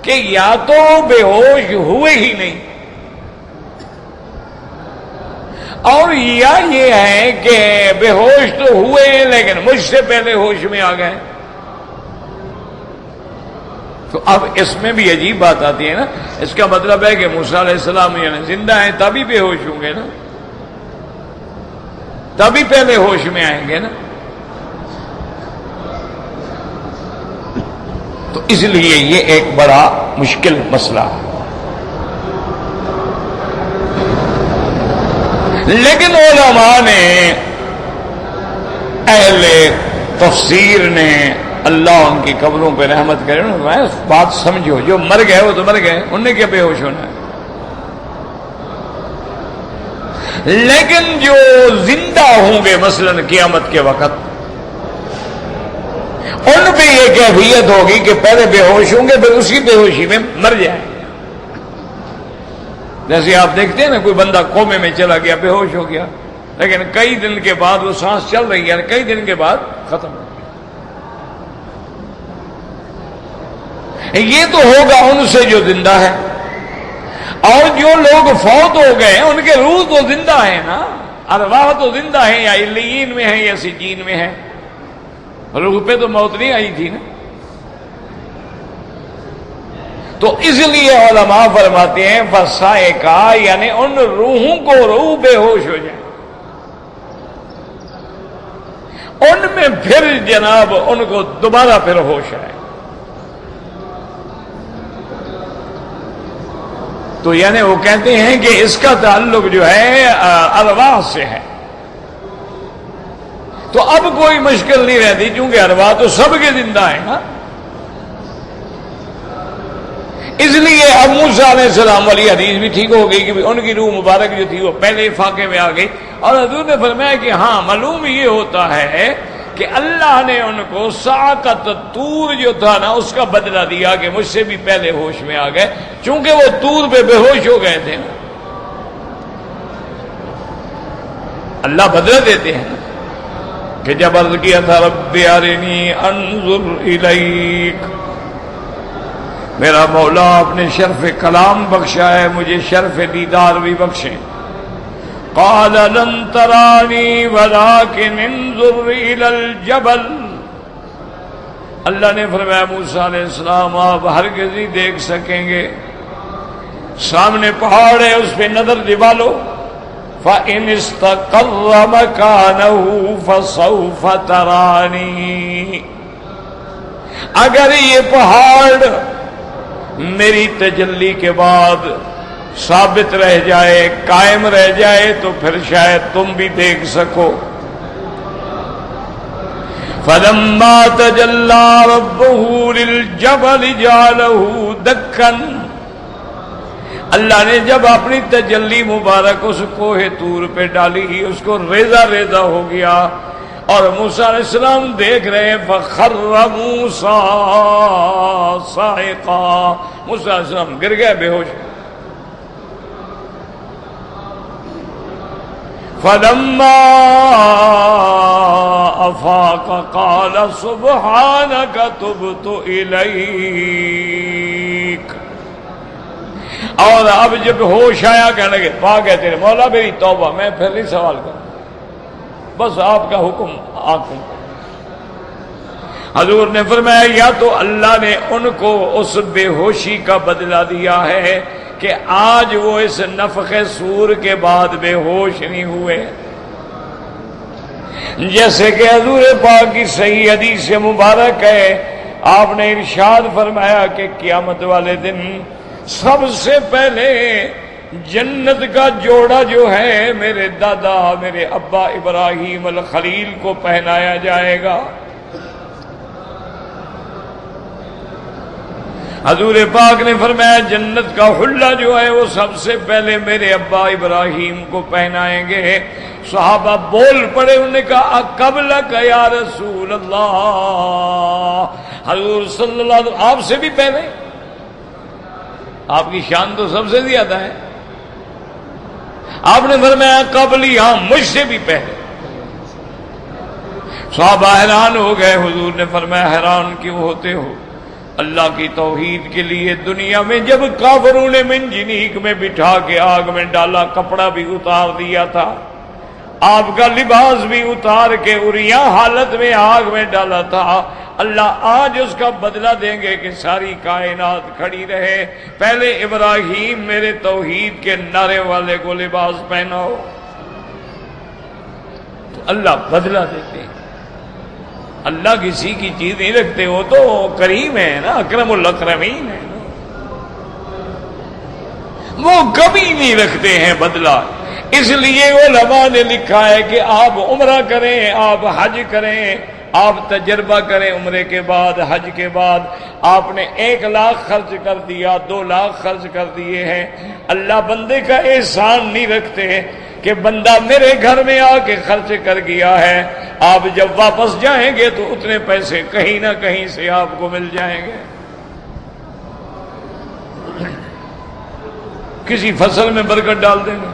S1: کہ یا تو بے ہوش ہوئے ہی نہیں، اور یا یہ ہے کہ بے ہوش تو ہوئے ہیں لیکن مجھ سے پہلے ہوش میں آ گئے۔ تو اب اس میں بھی عجیب بات آتی ہے نا، اس کا مطلب ہے کہ موسیٰ علیہ السلام یعنی زندہ ہیں تبھی بے ہوش ہوں گے نا، تبھی پہلے ہوش میں آئیں گے نا۔ تو اس لیے یہ ایک بڑا مشکل مسئلہ ہے۔ لیکن علماء نے، اہل تفسیر نے، اللہ ان کی قبروں پہ رحمت کرے، بات سمجھو، جو مر گئے وہ تو مر گئے، انہوں نے کیا بے ہوش ہونا ہے؟ لیکن جو زندہ ہوں گے مثلا قیامت کے وقت، ان پہ یہ کیفیت ہوگی کہ پہلے بے ہوش ہوں گے پھر اسی بے ہوشی میں مر جائیں گے۔ جیسے آپ دیکھتے ہیں نا، کوئی بندہ کومے میں چلا گیا، بے ہوش ہو گیا، لیکن کئی دن کے بعد وہ سانس چل رہی ہے، کئی دن کے بعد ختم ہو گیا۔ یہ تو ہوگا ان سے جو زندہ ہے، اور جو لوگ فوت ہو گئے ہیں ان کے روح تو زندہ ہیں نا، ارواح تو زندہ ہیں، یا علیین میں ہیں یا سجین میں ہیں، روح پہ تو موت نہیں آئی تھی نا۔ تو اس لیے علماء فرماتے ہیں فَصَائِقَ، یعنی ان روحوں کو روح بے ہوش ہو جائے، ان میں پھر جناب ان کو دوبارہ پھر ہوش آئے۔ تو یعنی وہ کہتے ہیں کہ اس کا تعلق جو ہے ارواح سے ہے۔ تو اب کوئی مشکل نہیں رہتی، کیونکہ ارواح تو سب کے زندہ ہیں نا۔ اس لیے اب موسیٰ علیہ السلام والی حدیث بھی ٹھیک ہو گئی کہ ان کی روح مبارک جو تھی وہ پہلے فاقے میں آ گئی، اور حضور نے فرمایا کہ ہاں معلوم یہ ہوتا ہے کہ اللہ نے ان کو ساقت طور جو تھا نا اس کا بدلہ دیا کہ مجھ سے بھی پہلے ہوش میں آ گئے، چونکہ وہ طور پہ بے ہوش ہو گئے تھے نا۔ اللہ بدلہ دیتے ہیں کہ جب عرض کیا تھا رب ارنی انظر الیک، میرا مولا اپنے شرف کلام بخشا ہے، مجھے شرف دیدار بھی بخشیں۔ قال لن ترانی ولكن انظر الى الجبل، اللہ نے فرمایا موسیٰ علیہ السلام آپ ہرگز نہیں دیکھ سکیں گے، سامنے پہاڑ ہے اس پہ نظر دبا لو، فَإِنِ اسْتَقَرَّ مَكَانَهُ فَسَوْفَ تَرَانِي، اگر یہ پہاڑ میری تجلی کے بعد ثابت رہ جائے، قائم رہ جائے، تو پھر شاید تم بھی دیکھ سکو۔ فَلَمَّا تَجَلَّى رَبُّهُ لِلْجَبَلِ جَعَلَهُ دَكًّا، اللہ نے جب اپنی تجلی مبارک اس کوہ طور پہ ڈالی، اس کو ریزہ ریزہ ہو گیا، اور موسیٰ علیہ السلام دیکھ رہے ہیں، فَخَرَّ مُوسَىٰ صَاعِقًا، موسیٰ علیہ السلام گر گئے بے ہوش۔ فَلَمَّا أَفَاقَ قَالَ سُبْحَانَكَ تُبْتُ إِلَيْكَ، اور اب جب ہوش آیا کہنے لگے، پاک ہے تیرے مولا میری توبہ، میں پھر نہیں سوال کروں، بس آپ کا حکم آنکھوں۔ حضور نے فرمایا یا تو اللہ نے ان کو اس بے ہوشی کا بدلہ دیا ہے کہ آج وہ اس نفخ صور کے بعد بے ہوش نہیں ہوئے، جیسے کہ حضور پاک کی صحیح حدیث مبارک ہے، آپ نے ارشاد فرمایا کہ قیامت والے دن سب سے پہلے جنت کا جوڑا جو ہے میرے دادا میرے ابا ابراہیم الخلیل کو پہنایا جائے گا۔ حضور پاک نے فرمایا جنت کا حلہ جو ہے وہ سب سے پہلے میرے ابا ابراہیم کو پہنائیں گے۔ صحابہ بول پڑے، انہوں نے کہا قبلک یا رسول اللہ، حضور صلی اللہ علیہ وسلم آپ سے بھی پہلے؟ آپ کی شان تو سب سے زیادہ ہے۔ آپ نے فرمایا قبلی، ہاں مجھ سے بھی پہلے۔ صحابہ حیران ہو گئے، حضور نے فرمایا حیران کیوں ہوتے ہو؟ اللہ کی توحید کے لیے دنیا میں جب کافروں نے منجنیق میں بٹھا کے آگ میں ڈالا، کپڑا بھی اتار دیا تھا، آپ کا لباس بھی اتار کے عریاں حالت میں آگ میں ڈالا تھا، اللہ آج اس کا بدلہ دیں گے کہ ساری کائنات کھڑی رہے، پہلے ابراہیم میرے توحید کے نعرے والے کو لباس پہناؤ، تو اللہ بدلہ دیتے ہیں۔ اللہ کسی کی چیز نہیں رکھتے، وہ تو کریم ہے نا، اکرم الاکرمین ہے نا، وہ کبھی نہیں رکھتے ہیں بدلہ۔ اس لیے علماء نے لکھا ہے کہ آپ عمرہ کریں، آپ حج کریں، آپ تجربہ کریں، عمرے کے بعد حج کے بعد آپ نے 1 لاکھ خرچ کر دیا، 2 لاکھ خرچ کر دیے ہیں، اللہ بندے کا احسان نہیں رکھتے کہ بندہ میرے گھر میں آ کے خرچ کر گیا ہے، آپ جب واپس جائیں گے تو اتنے پیسے کہیں نہ کہیں سے آپ کو مل جائیں گے۔ کسی فصل میں برکت ڈال دیں گے،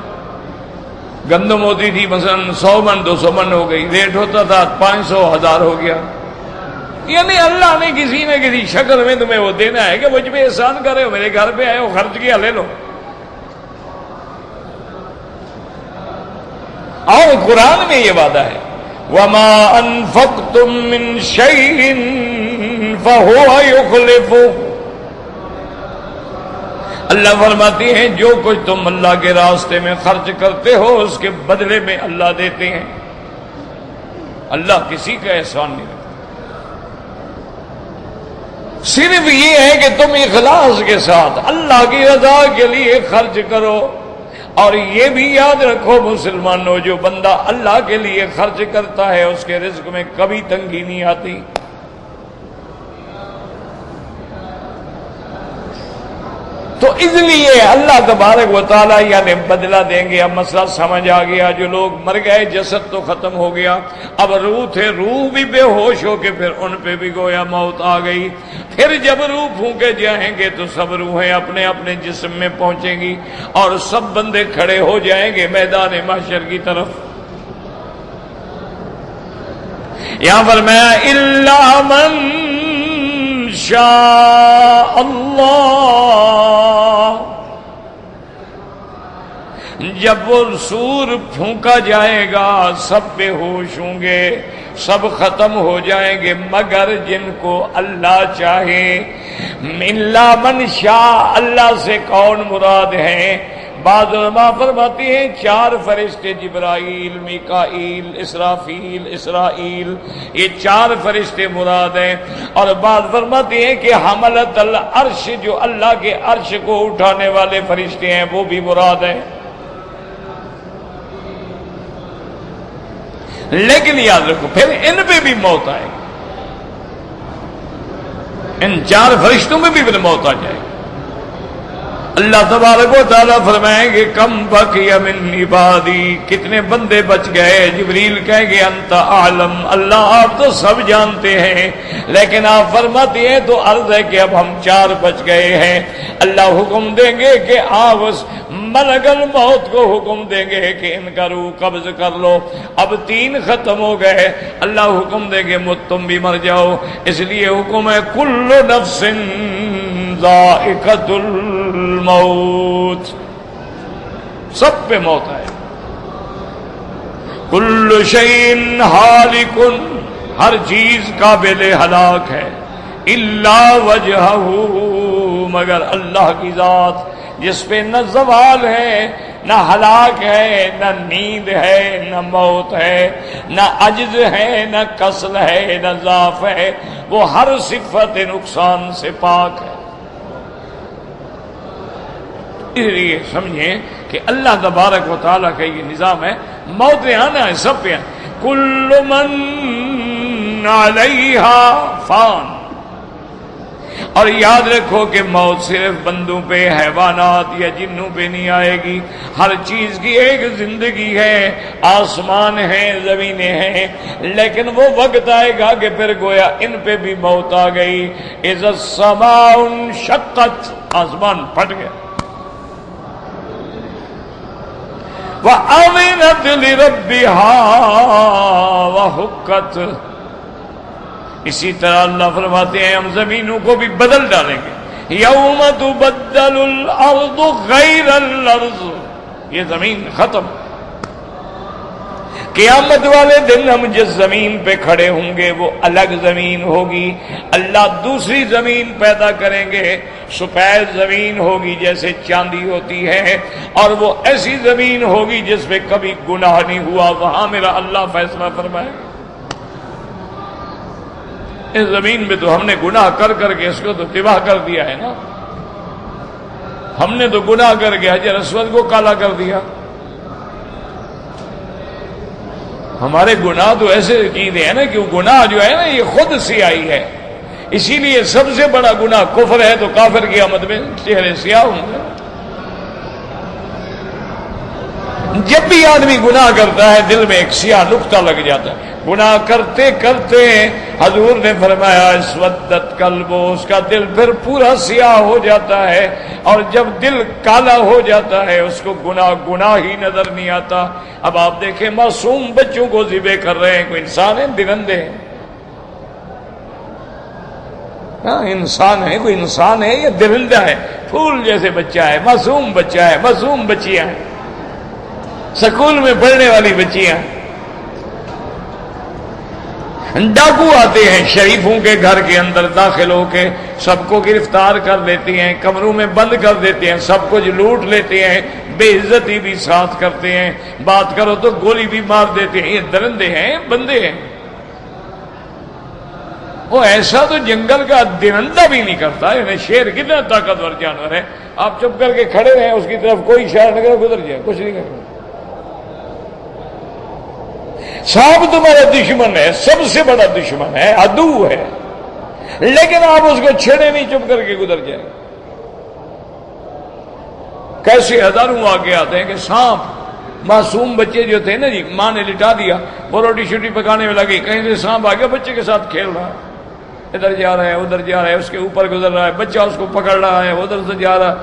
S1: گندم ہوتی تھی مثلا 100 من 200 من ہو گئی، ریٹ ہوتا تھا 500 1000 ہو گیا، یعنی اللہ نے کسی نہ کسی شکل میں تمہیں وہ دینا ہے کہ مجھ پہ احسان کرے ہو، میرے گھر پہ آئے ہو، خرچ کیا لے لو۔ اور قرآن میں یہ وعدہ ہے وَمَا أَنفَقْتُم مِّن شَيْءٍ فَهُوَ يُخْلِفُهُ، اللہ فرماتے ہیں جو کچھ تم اللہ کے راستے میں خرچ کرتے ہو اس کے بدلے میں اللہ دیتے ہیں، اللہ کسی کا احسان نہیں رکھتا، صرف یہ ہے کہ تم اخلاص کے ساتھ اللہ کی رضا کے لیے خرچ کرو۔ اور یہ بھی یاد رکھو مسلمانوں، جو بندہ اللہ کے لیے خرچ کرتا ہے اس کے رزق میں کبھی تنگی نہیں آتی۔ تو اس لیے اللہ تبارک و تعالیٰ یعنی بدلہ دیں گے۔ اب مسئلہ سمجھ آ گیا، جو لوگ مر گئے جسد تو ختم ہو گیا، اب روح تھے، روح بھی بے ہوش ہو کے پھر ان پہ بھی گویا موت آ گئی، پھر جب روح پھونکے جائیں گے تو سب روحیں اپنے اپنے جسم میں پہنچیں گی اور سب بندے کھڑے ہو جائیں گے میدان محشر کی طرف۔ یہاں فرمایا الا من شاء اللہ، جب وہ سور پھونکا جائے گا سب بے ہوش ہوں گے، سب ختم ہو جائیں گے مگر جن کو اللہ چاہے۔ الا من شاء، اللہ سے کون مراد ہیں؟ بعض علماء فرماتے ہیں 4 فرشتے جبرائیل، میکائیل، اسرافیل، اسرائیل، یہ 4 فرشتے مراد ہیں، اور بعض فرماتے ہیں کہ حملۃ العرش، جو اللہ کے عرش کو اٹھانے والے فرشتے ہیں وہ بھی مراد ہیں۔ لیکن یاد رکھو پھر ان پہ بھی موت آئے گی، ان 4 فرشتوں میں بھی پھر موت آ جائے گی۔ اللہ تبارک و تعالیٰ فرمائیں گے کم بقی من عبادی، کتنے بندے بچ گئے؟ جبریل کہیں گے انت اعلم، اللہ آپ تو سب جانتے ہیں، لیکن آپ فرماتے ہیں تو عرض ہے کہ اب ہم 4 بچ گئے ہیں۔ اللہ حکم دیں گے کہ آپ ملک الموت کو حکم دیں گے کہ ان کا روح قبض کر لو، اب 3 ختم ہو گئے، اللہ حکم دیں گے مت تم بھی مر جاؤ، اس لیے حکم ہے کل نفس ذائقۃ الموت، سب پہ موت آئے، کل شیء ہالک، ہر چیز قابل ہلاک ہے، الا وجہہ، مگر اللہ کی ذات جس پہ نہ زوال ہے، نہ ہلاک ہے، نہ نیند ہے، نہ موت ہے، نہ عجز ہے، نہ کسل ہے، نہ ضعف ہے، وہ ہر صفت نقصان سے پاک ہے۔ اس لیے سمجھیں کہ اللہ تبارک و تعالیٰ کا یہ نظام ہے، موت آنا ہے سب پہ، کل من علیہا فان، اور یاد رکھو کہ موت صرف بندوں پہ، حیوانات یا جنوں پہ نہیں آئے گی، ہر چیز کی ایک زندگی ہے، آسمان ہیں، زمینیں ہیں، لیکن وہ وقت آئے گا کہ پھر گویا ان پہ بھی موت آ گئی، اذا السماء انشقت، آسمان پھٹ گیا، وَأَذِنَتْ لِرَبِّهَا وَحُقَّتْ، اسی طرح اللہ فرماتے ہیں ہم زمینوں کو بھی بدل ڈالیں گے، یوم تبدل الارض غیر الارض، یہ زمین ختم، قیامت والے دن ہم جس زمین پہ کھڑے ہوں گے وہ الگ زمین ہوگی، اللہ دوسری زمین پیدا کریں گے، سفید زمین ہوگی جیسے چاندی ہوتی ہے، اور وہ ایسی زمین ہوگی جس پہ کبھی گناہ نہیں ہوا، وہاں میرا اللہ فیصلہ فرمائے گا۔ اس زمین میں تو ہم نے گناہ کر کر کے اس کو تو تباہ کر دیا ہے نا، ہم نے تو گناہ کر کے حجر اسود کو کالا کر دیا، ہمارے گناہ تو ایسے چیزیں ہیں نا کہ وہ گناہ جو ہے نا یہ خود سیاہی ہے، اسی لیے سب سے بڑا گناہ کفر ہے، تو کافر کی آمد میں چہرے سیاہ ہوں گے۔ جب بھی آدمی گناہ کرتا ہے دل میں ایک سیاہ نقطہ لگ جاتا ہے، گناہ کرتے کرتے حضور نے فرمایا اسودت قلبو، اس کا دل پھر پورا سیاہ ہو جاتا ہے، اور جب دل کالا ہو جاتا ہے اس کو گناہ ہی نظر نہیں آتا۔ اب آپ دیکھیں معصوم بچوں کو ذبح کر رہے ہیں، کوئی انسان ہے؟ درندے ہیں؟ ہاں انسان ہے، کوئی انسان ہے یا درندہ ہے؟ پھول جیسے بچہ ہے، معصوم بچہ ہے، معصوم بچیاں ہیں، سکول میں پڑھنے والی بچیاں، ڈاکو آتے ہیں شریفوں کے گھر کے اندر داخل ہو کے سب کو گرفتار کر لیتے ہیں، کمروں میں بند کر دیتے ہیں، سب کچھ لوٹ لیتے ہیں، بے عزتی بھی ساتھ کرتے ہیں، بات کرو تو گولی بھی مار دیتے ہیں۔ یہ درندے ہیں، بندے ہیں؟ وہ ایسا تو جنگل کا درندہ بھی نہیں کرتا، یعنی شیر کتنا طاقتور جانور ہے، آپ چپ کر کے کھڑے رہیں اس کی طرف کوئی اشارہ نہ کرو گزر جائے، کچھ نہیں کرنا۔ سانپ تمہارا دشمن ہے، سب سے بڑا دشمن ہے، عدو ہے، لیکن آپ اس کو چھیڑے نہیں، چپ کر کے گزر جائیں۔ کیسے ہزاروں واقعے آتے ہیں کہ سانپ، معصوم بچے جو تھے نا جی، ماں نے لٹا دیا، وہ روٹی شوٹی پکانے میں لگی، کہیں سے سانپ آ گیا، بچے کے ساتھ کھیل رہا ہے، ادھر جا رہا ہے ادھر جا رہا ہے، اس کے اوپر گزر رہا ہے، بچہ اس کو پکڑ رہا ہے، ادھر سے جا رہا ہے،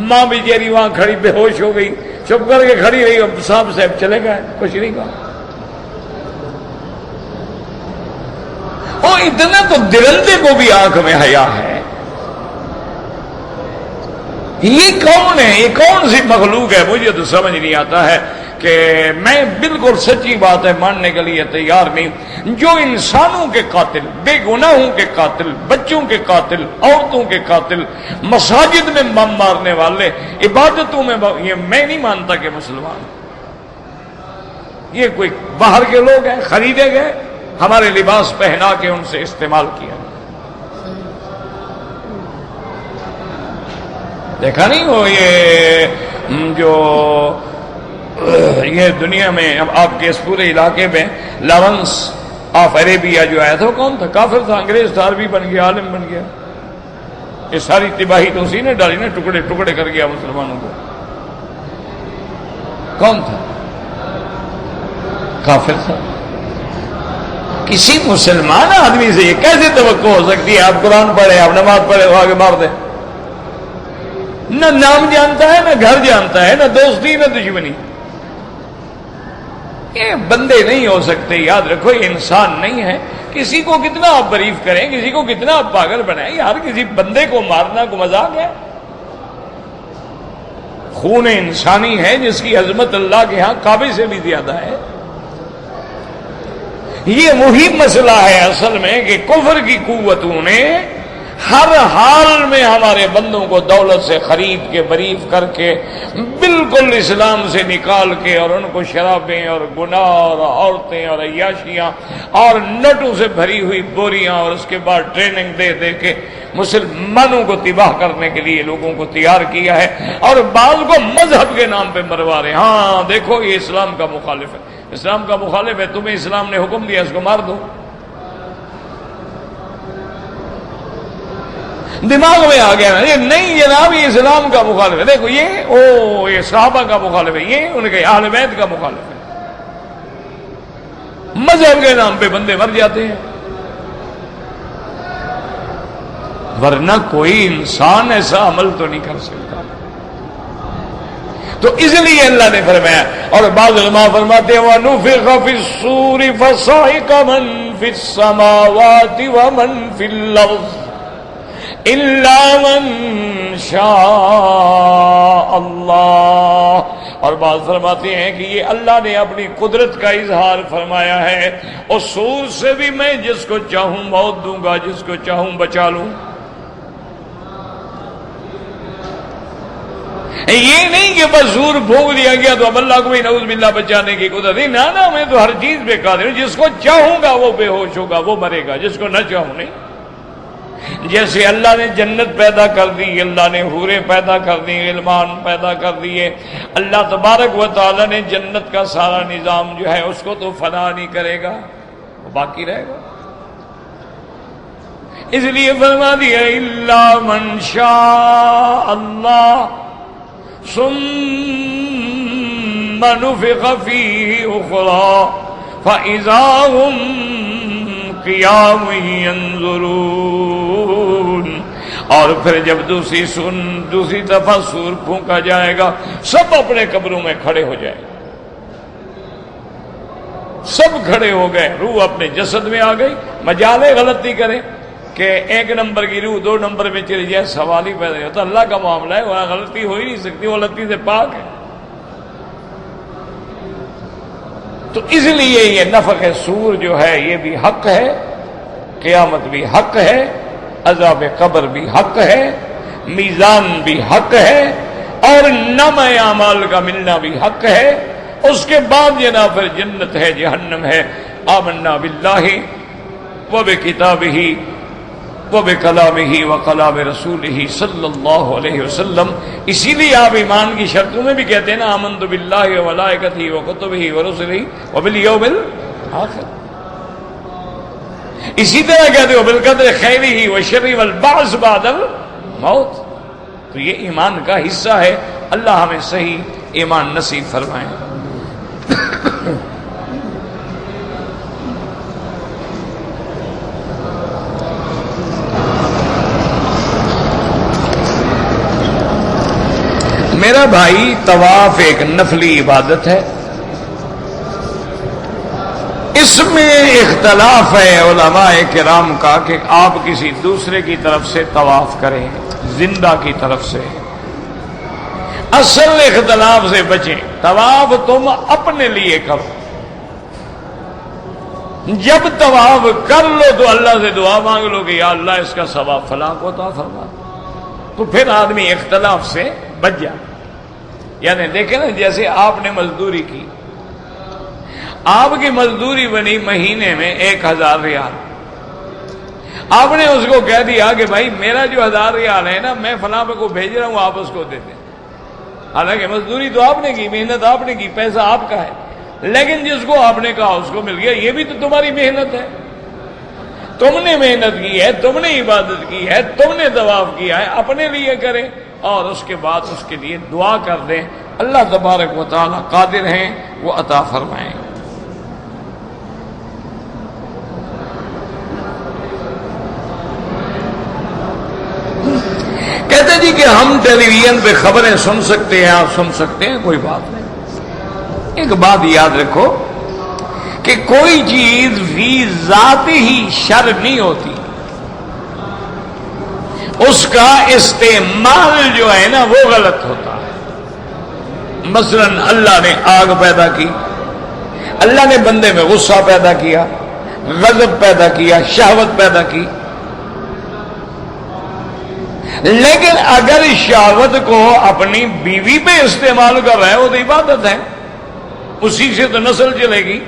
S1: ماں بیچاری وہاں کھڑی بے ہوش ہو گئی، چپ کر کے کھڑی رہی، اب سانپ صاحب چلے گئے، کچھ نہیں کہا۔ اتنا تو درندے کو بھی آنکھ میں حیا ہے، یہ کون ہے؟ یہ کون سی مخلوق ہے؟ مجھے تو سمجھ نہیں آتا ہے کہ میں بالکل سچی بات ہے ماننے کے لیے تیار نہیں۔ جو انسانوں کے قاتل، بے گناہوں کے قاتل، بچوں کے قاتل، عورتوں کے قاتل، مساجد میں بم مارنے والے، عبادتوں میں یہ میں نہیں مانتا کہ مسلمان، یہ کوئی باہر کے لوگ ہیں، خریدے گئے، ہمارے لباس پہنا کے ان سے استعمال کیا۔ دیکھا نہیں وہ یہ جو یہ دنیا میں اب آپ کے اس پورے علاقے میں لارنس آف عربیہ جو آیا تھا وہ کون تھا؟ کافر تھا، انگریز تھا، عربی بن گیا، عالم بن گیا۔ یہ ساری تباہی تو اسی نے ڈالی نا، ٹکڑے ٹکڑے کر گیا مسلمانوں کو۔ کون تھا؟ کافر تھا۔ کسی مسلمان آدمی سے یہ کیسے توقع ہو سکتی ہے آپ قرآن پڑھے، آپ نماز پڑھے، وہ آگے مار دیں؟ نہ نام جانتا ہے، نہ گھر جانتا ہے، نہ دوستی، نہ دشمنی۔ یہ بندے نہیں ہو سکتے، یاد رکھو یہ انسان نہیں ہے۔ کسی کو کتنا آپ بریف کریں، کسی کو کتنا آپ پاگل بنائیں، یار کسی بندے کو مارنا کو مذاق ہے؟ خون انسانی ہے جس کی عظمت اللہ کے ہاں کعبے سے بھی زیادہ ہے۔ یہ وہی مسئلہ ہے اصل میں کہ کفر کی قوتوں نے ہر حال میں ہمارے بندوں کو دولت سے خرید کے، بریف کر کے، بالکل اسلام سے نکال کے، اور ان کو شرابیں اور گناہ اور عورتیں اور عیاشیاں اور نٹوں سے بھری ہوئی بوریاں، اور اس کے بعد ٹریننگ دے دے کے مسلمانوں کو تباہ کرنے کے لیے لوگوں کو تیار کیا ہے، اور بعض کو مذہب کے نام پہ مروا رہے ہیں۔ ہاں دیکھو یہ اسلام کا مخالف ہے، اسلام کا مخالف ہے، تمہیں اسلام نے حکم دیا اس کو مار دو۔ دماغ میں آ گیا نا یہ نہیں جناب، یہ اسلام کا مخالف ہے، دیکھو یہ صحابہ کا مخالف ہے، یہ ان کے اہل بیت کا مخالف ہے۔ مذہب کے نام پہ بندے مر جاتے ہیں، ورنہ کوئی انسان ایسا عمل تو نہیں کر سکتا۔ تو اس لیے اللہ نے فرمایا، اور بعض علماء فرماتے ہیں وَنُفِخَ فِي الصُّورِ فَصَعِقَ مَن فِي السَّمَاوَاتِ وَمَن فِي الْأَرْضِ إِلَّا مَن شَاءَ اللَّهُ۔ اور بعض فرماتے ہیں کہ یہ اللہ نے اپنی قدرت کا اظہار فرمایا ہے، اور سور سے بھی میں جس کو چاہوں موت دوں گا، جس کو چاہوں بچا لوں۔ یہ نہیں کہ بس سور بھونک دیا گیا تو اب اللہ کو بھی نعوذ باللہ بچانے کی قدرت نہیں، نا میں تو ہر چیز پہ قادر ہوں، جس کو چاہوں گا وہ بے ہوش ہوگا، وہ مرے گا، جس کو نہ چاہوں نہیں۔ جیسے اللہ نے جنت پیدا کر دی، اللہ نے حوریں پیدا کر دی، غلمان پیدا کر دیے، اللہ تبارک و تعالی نے جنت کا سارا نظام جو ہے اس کو تو فنا نہیں کرے گا، وہ باقی رہے گا۔ اس لیے فرما دیا الا من شاء اللہ ثم نفخ فیہ اخری فاذا هم قیام ینظرون۔ اور پھر جب دوسری دفعہ سور پھونکا جائے گا، سب اپنے قبروں میں کھڑے ہو جائے گا، سب کھڑے ہو گئے، روح اپنے جسد میں آ گئی۔ مجالے غلطی کریں کہ 1 نمبر کی روح 2 نمبر میں چلی جائے، سوال ہی پیدا ہوتا۔ اللہ کا معاملہ ہے، وہاں غلطی ہو ہی نہیں سکتی، وہ غلطی سے پاک ہے۔ تو اس لیے یہ نفخ صور جو ہے یہ بھی حق ہے، قیامت بھی حق ہے، عذاب قبر بھی حق ہے، میزان بھی حق ہے، اور نامہ اعمال کا ملنا بھی حق ہے۔ اس کے بعد جناب پھر جنت ہے، جہنم ہے۔ آمنا باللہ وبکتابہ وبکلامہ وکلام رسولہ صلی اللہ علیہ وسلم۔ اسی لیے آپ ایمان کی شرطوں میں بھی کہتے ہیں نا آمنت باللہ وملائکتہ وکتبہ ورسلہ وبالیوم الآخر۔ اسی طرح کہتے ہو بالقدر خیرہ وشرہ والبعث بعد الموت۔ تو یہ ایمان کا حصہ ہے، اللہ ہمیں صحیح ایمان نصیب فرمائے۔ میرا بھائی، طواف ایک نفلی عبادت ہے، اس میں اختلاف ہے علماء کرام کا کہ آپ کسی دوسرے کی طرف سے طواف کریں، زندہ کی طرف سے، اصل اختلاف سے بچیں. طواف تم اپنے لیے کرو. جب طواف کر لو تو اللہ سے دعا مانگ لو کہ یا اللہ اس کا ثواب فلاں کو عطا فرما. تو پھر آدمی اختلاف سے بچ جائے. یعنی دیکھیں نا، جیسے آپ نے مزدوری کی، آپ کی مزدوری بنی مہینے میں 1000 ریال. آپ نے اس کو کہہ دیا کہ بھائی میرا جو 1000 ریال ہے نا، میں فلاں کو بھیج رہا ہوں، آپ اس کو دے دیں. حالانکہ مزدوری تو آپ نے کی، محنت آپ نے کی، پیسہ آپ کا ہے، لیکن جس کو آپ نے کہا اس کو مل گیا. یہ بھی تو تمہاری محنت ہے، تم نے محنت کی ہے، تم نے عبادت کی ہے، تم نے طواف کیا ہے. اپنے لیے کریں اور اس کے بعد اس کے لیے دعا کر دیں. اللہ تبارک و تعالی قادر ہیں، وہ عطا فرمائیں. کہتے جی کہ ہم ٹیلی ویژن پہ خبریں سن سکتے ہیں، آپ سن سکتے ہیں، کوئی بات نہیں. ایک بات یاد رکھو کہ کوئی چیز فی ذات ہی شر نہیں ہوتی، اس کا استعمال جو ہے نا وہ غلط ہوتا ہے. مثلا اللہ نے آگ پیدا کی، اللہ نے بندے میں غصہ پیدا کیا، غضب پیدا کیا، شہوت پیدا کی. لیکن اگر شہوت کو اپنی بیوی پہ استعمال کر رہا ہے وہ تو عبادت ہے، اسی سے تو نسل چلے گی.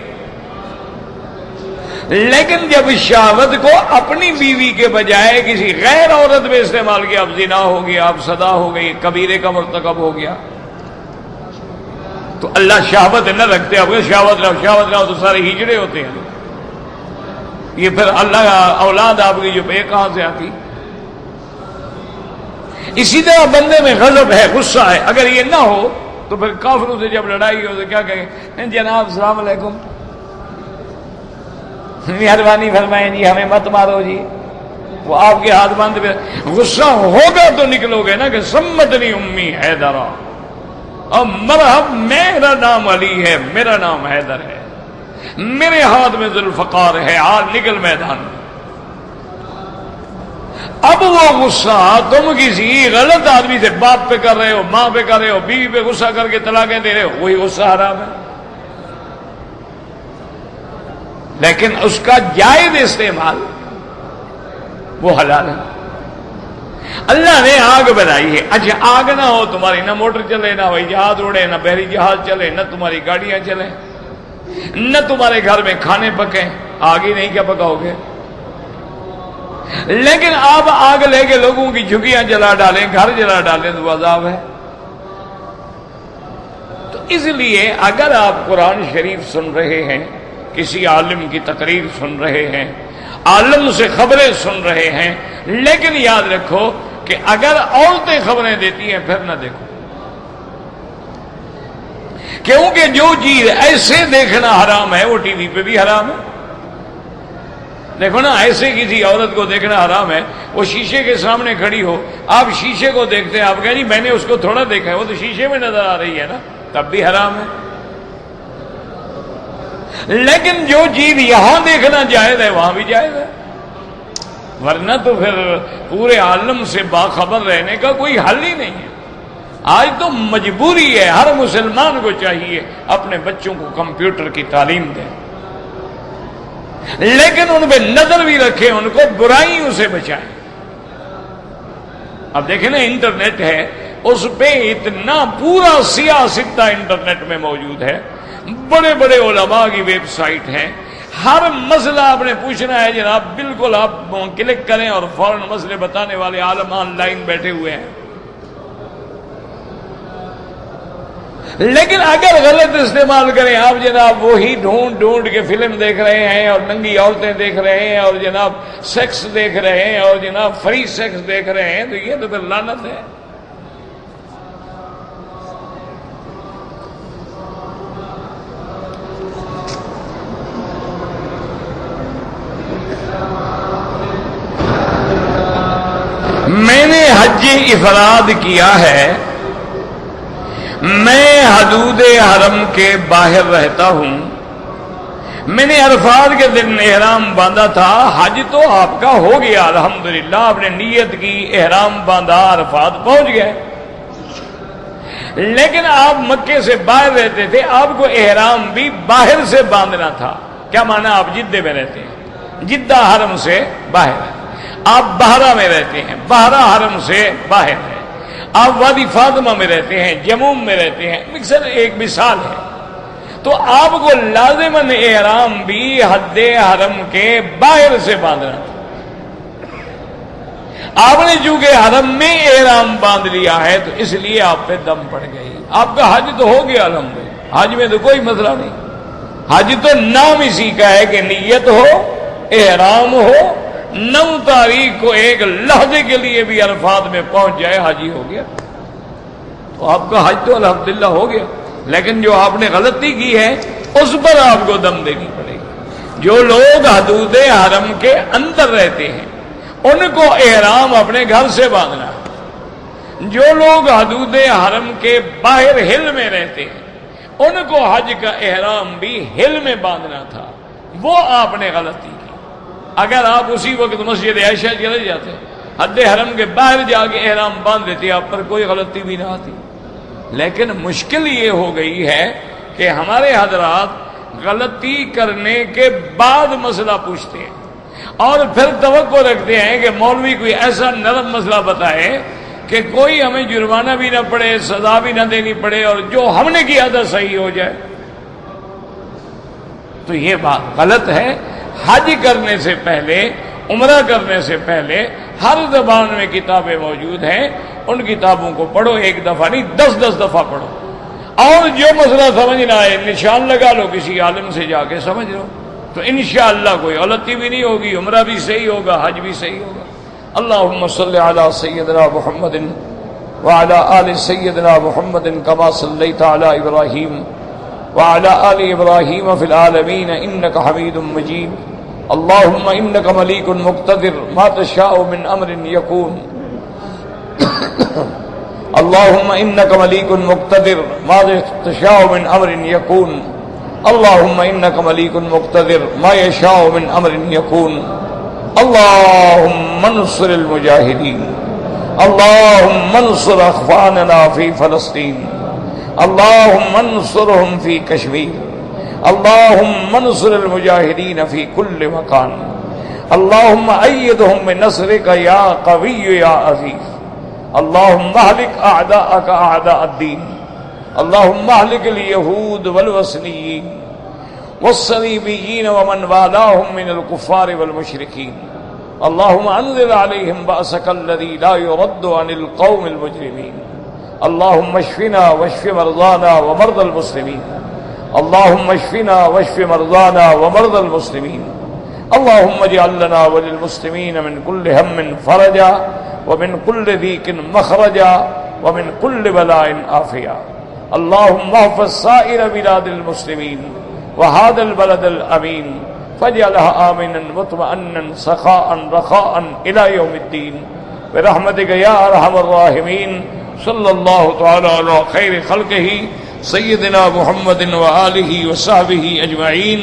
S1: لیکن جب شہوت کو اپنی بیوی کے بجائے کسی غیر عورت میں استعمال کیا، اب زنا ہو گیا، اب صدا ہو گئی، کبیرے کا مرتکب ہو گیا، تو اللہ شہوت نہ رکھتے. اب شہوت نہ ہو تو سارے ہجڑے ہوتے ہیں. یہ پھر اللہ اولاد آپ کی جو پہ کہاں سے آتی. اسی طرح بندے میں غضب ہے، غصہ ہے، اگر یہ نہ ہو تو پھر کافروں سے جب لڑائی ہو تو کیا کہیں، جناب السلام علیکم، مہربانی فرمائیں جی، ہمیں مت مارو جی. وہ آپ کے ہاتھ باندھ پہ غصہ ہوگا تو نکلو گے نا کہ سمتنی امی حیدرہ، اور مرحب میرا نام علی ہے، میرا نام حیدر ہے، میرے ہاتھ میں ذوالفقار ہے، آج نکل میدان. اب وہ غصہ تم کسی غلط آدمی سے، باپ پہ کر رہے ہو، ماں پہ کر رہے ہو، بیوی پہ غصہ کر کے طلاقیں دے رہے ہو، وہی غصہ حرام ہے. لیکن اس کا جائز استعمال وہ حلال ہے. اللہ نے آگ بنائی ہے، اچھا آگ نہ ہو تمہاری نہ موٹر چلے، نہ ہوائی جہاز اڑے، نہ بحری جہاز چلے، نہ تمہاری گاڑیاں چلیں، نہ تمہارے گھر میں کھانے پکیں، آگ ہی نہیں، کیا پکاؤ گے. لیکن آپ آگ لے کے لوگوں کی جھگیاں جلا ڈالیں، گھر جلا ڈالیں تو عذاب ہے. تو اس لیے اگر آپ قرآن شریف سن رہے ہیں، کسی عالم کی تقریر سن رہے ہیں، عالم سے خبریں سن رہے ہیں، لیکن یاد رکھو کہ اگر عورتیں خبریں دیتی ہیں پھر نہ دیکھو، کیونکہ جو چیز ایسے دیکھنا حرام ہے وہ ٹی وی پہ بھی حرام ہے. دیکھو نا، ایسے کسی عورت کو دیکھنا حرام ہے، وہ شیشے کے سامنے کھڑی ہو، آپ شیشے کو دیکھتے ہیں، آپ کہیں جی میں نے اس کو تھوڑا دیکھا ہے، وہ تو شیشے میں نظر آ رہی ہے نا، تب بھی حرام ہے. لیکن جو چیز یہاں دیکھنا جائز ہے وہاں بھی جائز ہے، ورنہ تو پھر پورے عالم سے باخبر رہنے کا کوئی حل ہی نہیں ہے. آج تو مجبوری ہے، ہر مسلمان کو چاہیے اپنے بچوں کو کمپیوٹر کی تعلیم دیں، لیکن ان پہ نظر بھی رکھیں، ان کو برائیوں سے بچائیں. اب دیکھیں نا، انٹرنیٹ ہے، اس پہ اتنا پورا سیاستہ انٹرنیٹ میں موجود ہے، بڑے بڑے علماء کی ویب سائٹ ہیں، ہر مسئلہ آپ نے پوچھنا ہے جناب، بالکل آپ کلک کریں اور فوراً مسئلے بتانے والے عالم آن لائن بیٹھے ہوئے ہیں. لیکن اگر غلط استعمال کریں آپ جناب، وہی ڈھونڈ ڈھونڈ کے فلم دیکھ رہے ہیں اور ننگی عورتیں دیکھ رہے ہیں اور جناب سیکس دیکھ رہے ہیں اور جناب فری سیکس دیکھ رہے ہیں، تو یہ تو پھر لعنت ہے. میں نے حج افراد کیا ہے، میں حدود حرم کے باہر رہتا ہوں، میں نے عرفات کے دن احرام باندھا تھا، حج تو آپ کا ہو گیا الحمدللہ، آپ نے نیت کی، احرام باندھا، عرفات پہنچ گئے. لیکن آپ مکے سے باہر رہتے تھے، آپ کو احرام بھی باہر سے باندھنا تھا۔ کیا مانا؟ آپ جدے میں رہتے ہیں، جدہ حرم سے باہر ہے۔ آپ بحرہ میں رہتے ہیں، بحرہ حرم سے باہر ہے۔ آپ وادی فاطمہ میں رہتے ہیں، جموم میں رہتے ہیں، مکسر ایک مثال ہے۔ تو آپ کو لازماً احرام بھی حد حرم کے باہر سے باندھنا تھا۔ آپ نے چونکہ حرم میں احرام باندھ لیا ہے تو اس لیے آپ پہ دم پڑ گئی۔ آپ کا حج تو ہو گیا الحمدللہ، حج میں تو کوئی مسئلہ نہیں۔ حج تو نام اسی کا ہے کہ نیت ہو، احرام ہو، 9 تاریخ کو ایک لحظے کے لیے بھی عرفات میں پہنچ جائے، حاجی ہو گیا۔ تو آپ کا حج تو الحمدللہ ہو گیا، لیکن جو آپ نے غلطی کی ہے اس پر آپ کو دم دینی پڑے گی۔ جو لوگ حدود حرم کے اندر رہتے ہیں ان کو احرام اپنے گھر سے باندھنا ہے۔ جو لوگ حدود حرم کے باہر ہل میں رہتے ہیں ان کو حج کا احرام بھی ہل میں باندھنا تھا، وہ آپ نے غلطی کی۔ اگر آپ اسی وقت مسجد عائشہ چلے جاتے، حد حرم کے باہر جا کے احرام باندھ دیتے، آپ پر کوئی غلطی بھی نہ آتی۔ لیکن مشکل یہ ہو گئی ہے کہ ہمارے حضرات غلطی کرنے کے بعد مسئلہ پوچھتے ہیں اور پھر توقع رکھتے ہیں کہ مولوی کوئی ایسا نرم مسئلہ بتائے کہ کوئی ہمیں جرمانہ بھی نہ پڑے، سزا بھی نہ دینی پڑے اور جو ہم نے کیا تھا صحیح ہو جائے۔ تو یہ بات غلط ہے۔ حج کرنے سے پہلے، عمرہ کرنے سے پہلے ہر زبان میں کتابیں موجود ہیں، ان کتابوں کو پڑھو، ایک دفعہ نہیں 10 دفعہ پڑھو، اور جو مسئلہ سمجھ نہ آئے نشان لگا لو، کسی عالم سے جا کے سمجھ لو، تو انشاءاللہ کوئی غلطی بھی نہیں ہوگی، عمرہ بھی صحیح ہوگا، حج بھی صحیح ہوگا۔ اللہم صلی علی سیدنا محمد وعلی آل سیدنا محمد کما صلیت علی ابراہیم وعلی آل ابراہیم فی العالمین انک حمید مجید۔ اللہم انک ملیک مقتدر ما تشاء من امر یکون۔ اللہم انک ملیک مقتدر ما تشاء من امر یکون۔ اللہم انک ملیک مقتدر ما یشاء من امر یکون۔ اللہم انصر المجاہدین، اللہم انصر اخواننا فی فلسطین، اللہم انصرہم فی کشمیر، اللہم انصر المجاہدین فی کل مکان، اللہم ایدہم بنصرک یا قوی یا عزیز، اللہم اہلک اعداءک اعداء الدین، اللہم اہلک الیہود والوثنیین والصلیبیین ومن والاہم من الکفار والمشرکین، اللہم انزل علیہم بأسک الذی لا یرد عن القوم المجرمین، اللہم اشفنا واشف مرضانا ومرضى المسلمین، اللہم اشفنا واشف مرضانا ومرضى المسلمین، اللہم اجعل لنا وللمسلمین من کل ہم فرجا ومن کل ضیق مخرجا ومن کل بلاء عافیا، اللہم احفظ سائر بلاد المسلمین وهذا البلد الامین فاجعلها آمنا مطمئنا سخاء رخاء الى يوم الدین برحمتک یا ارحم الراحمین۔ صلی اللہ تعالی علی خیر خلقہ سیدنا محمد وآلہ وصحبہ اجمعین۔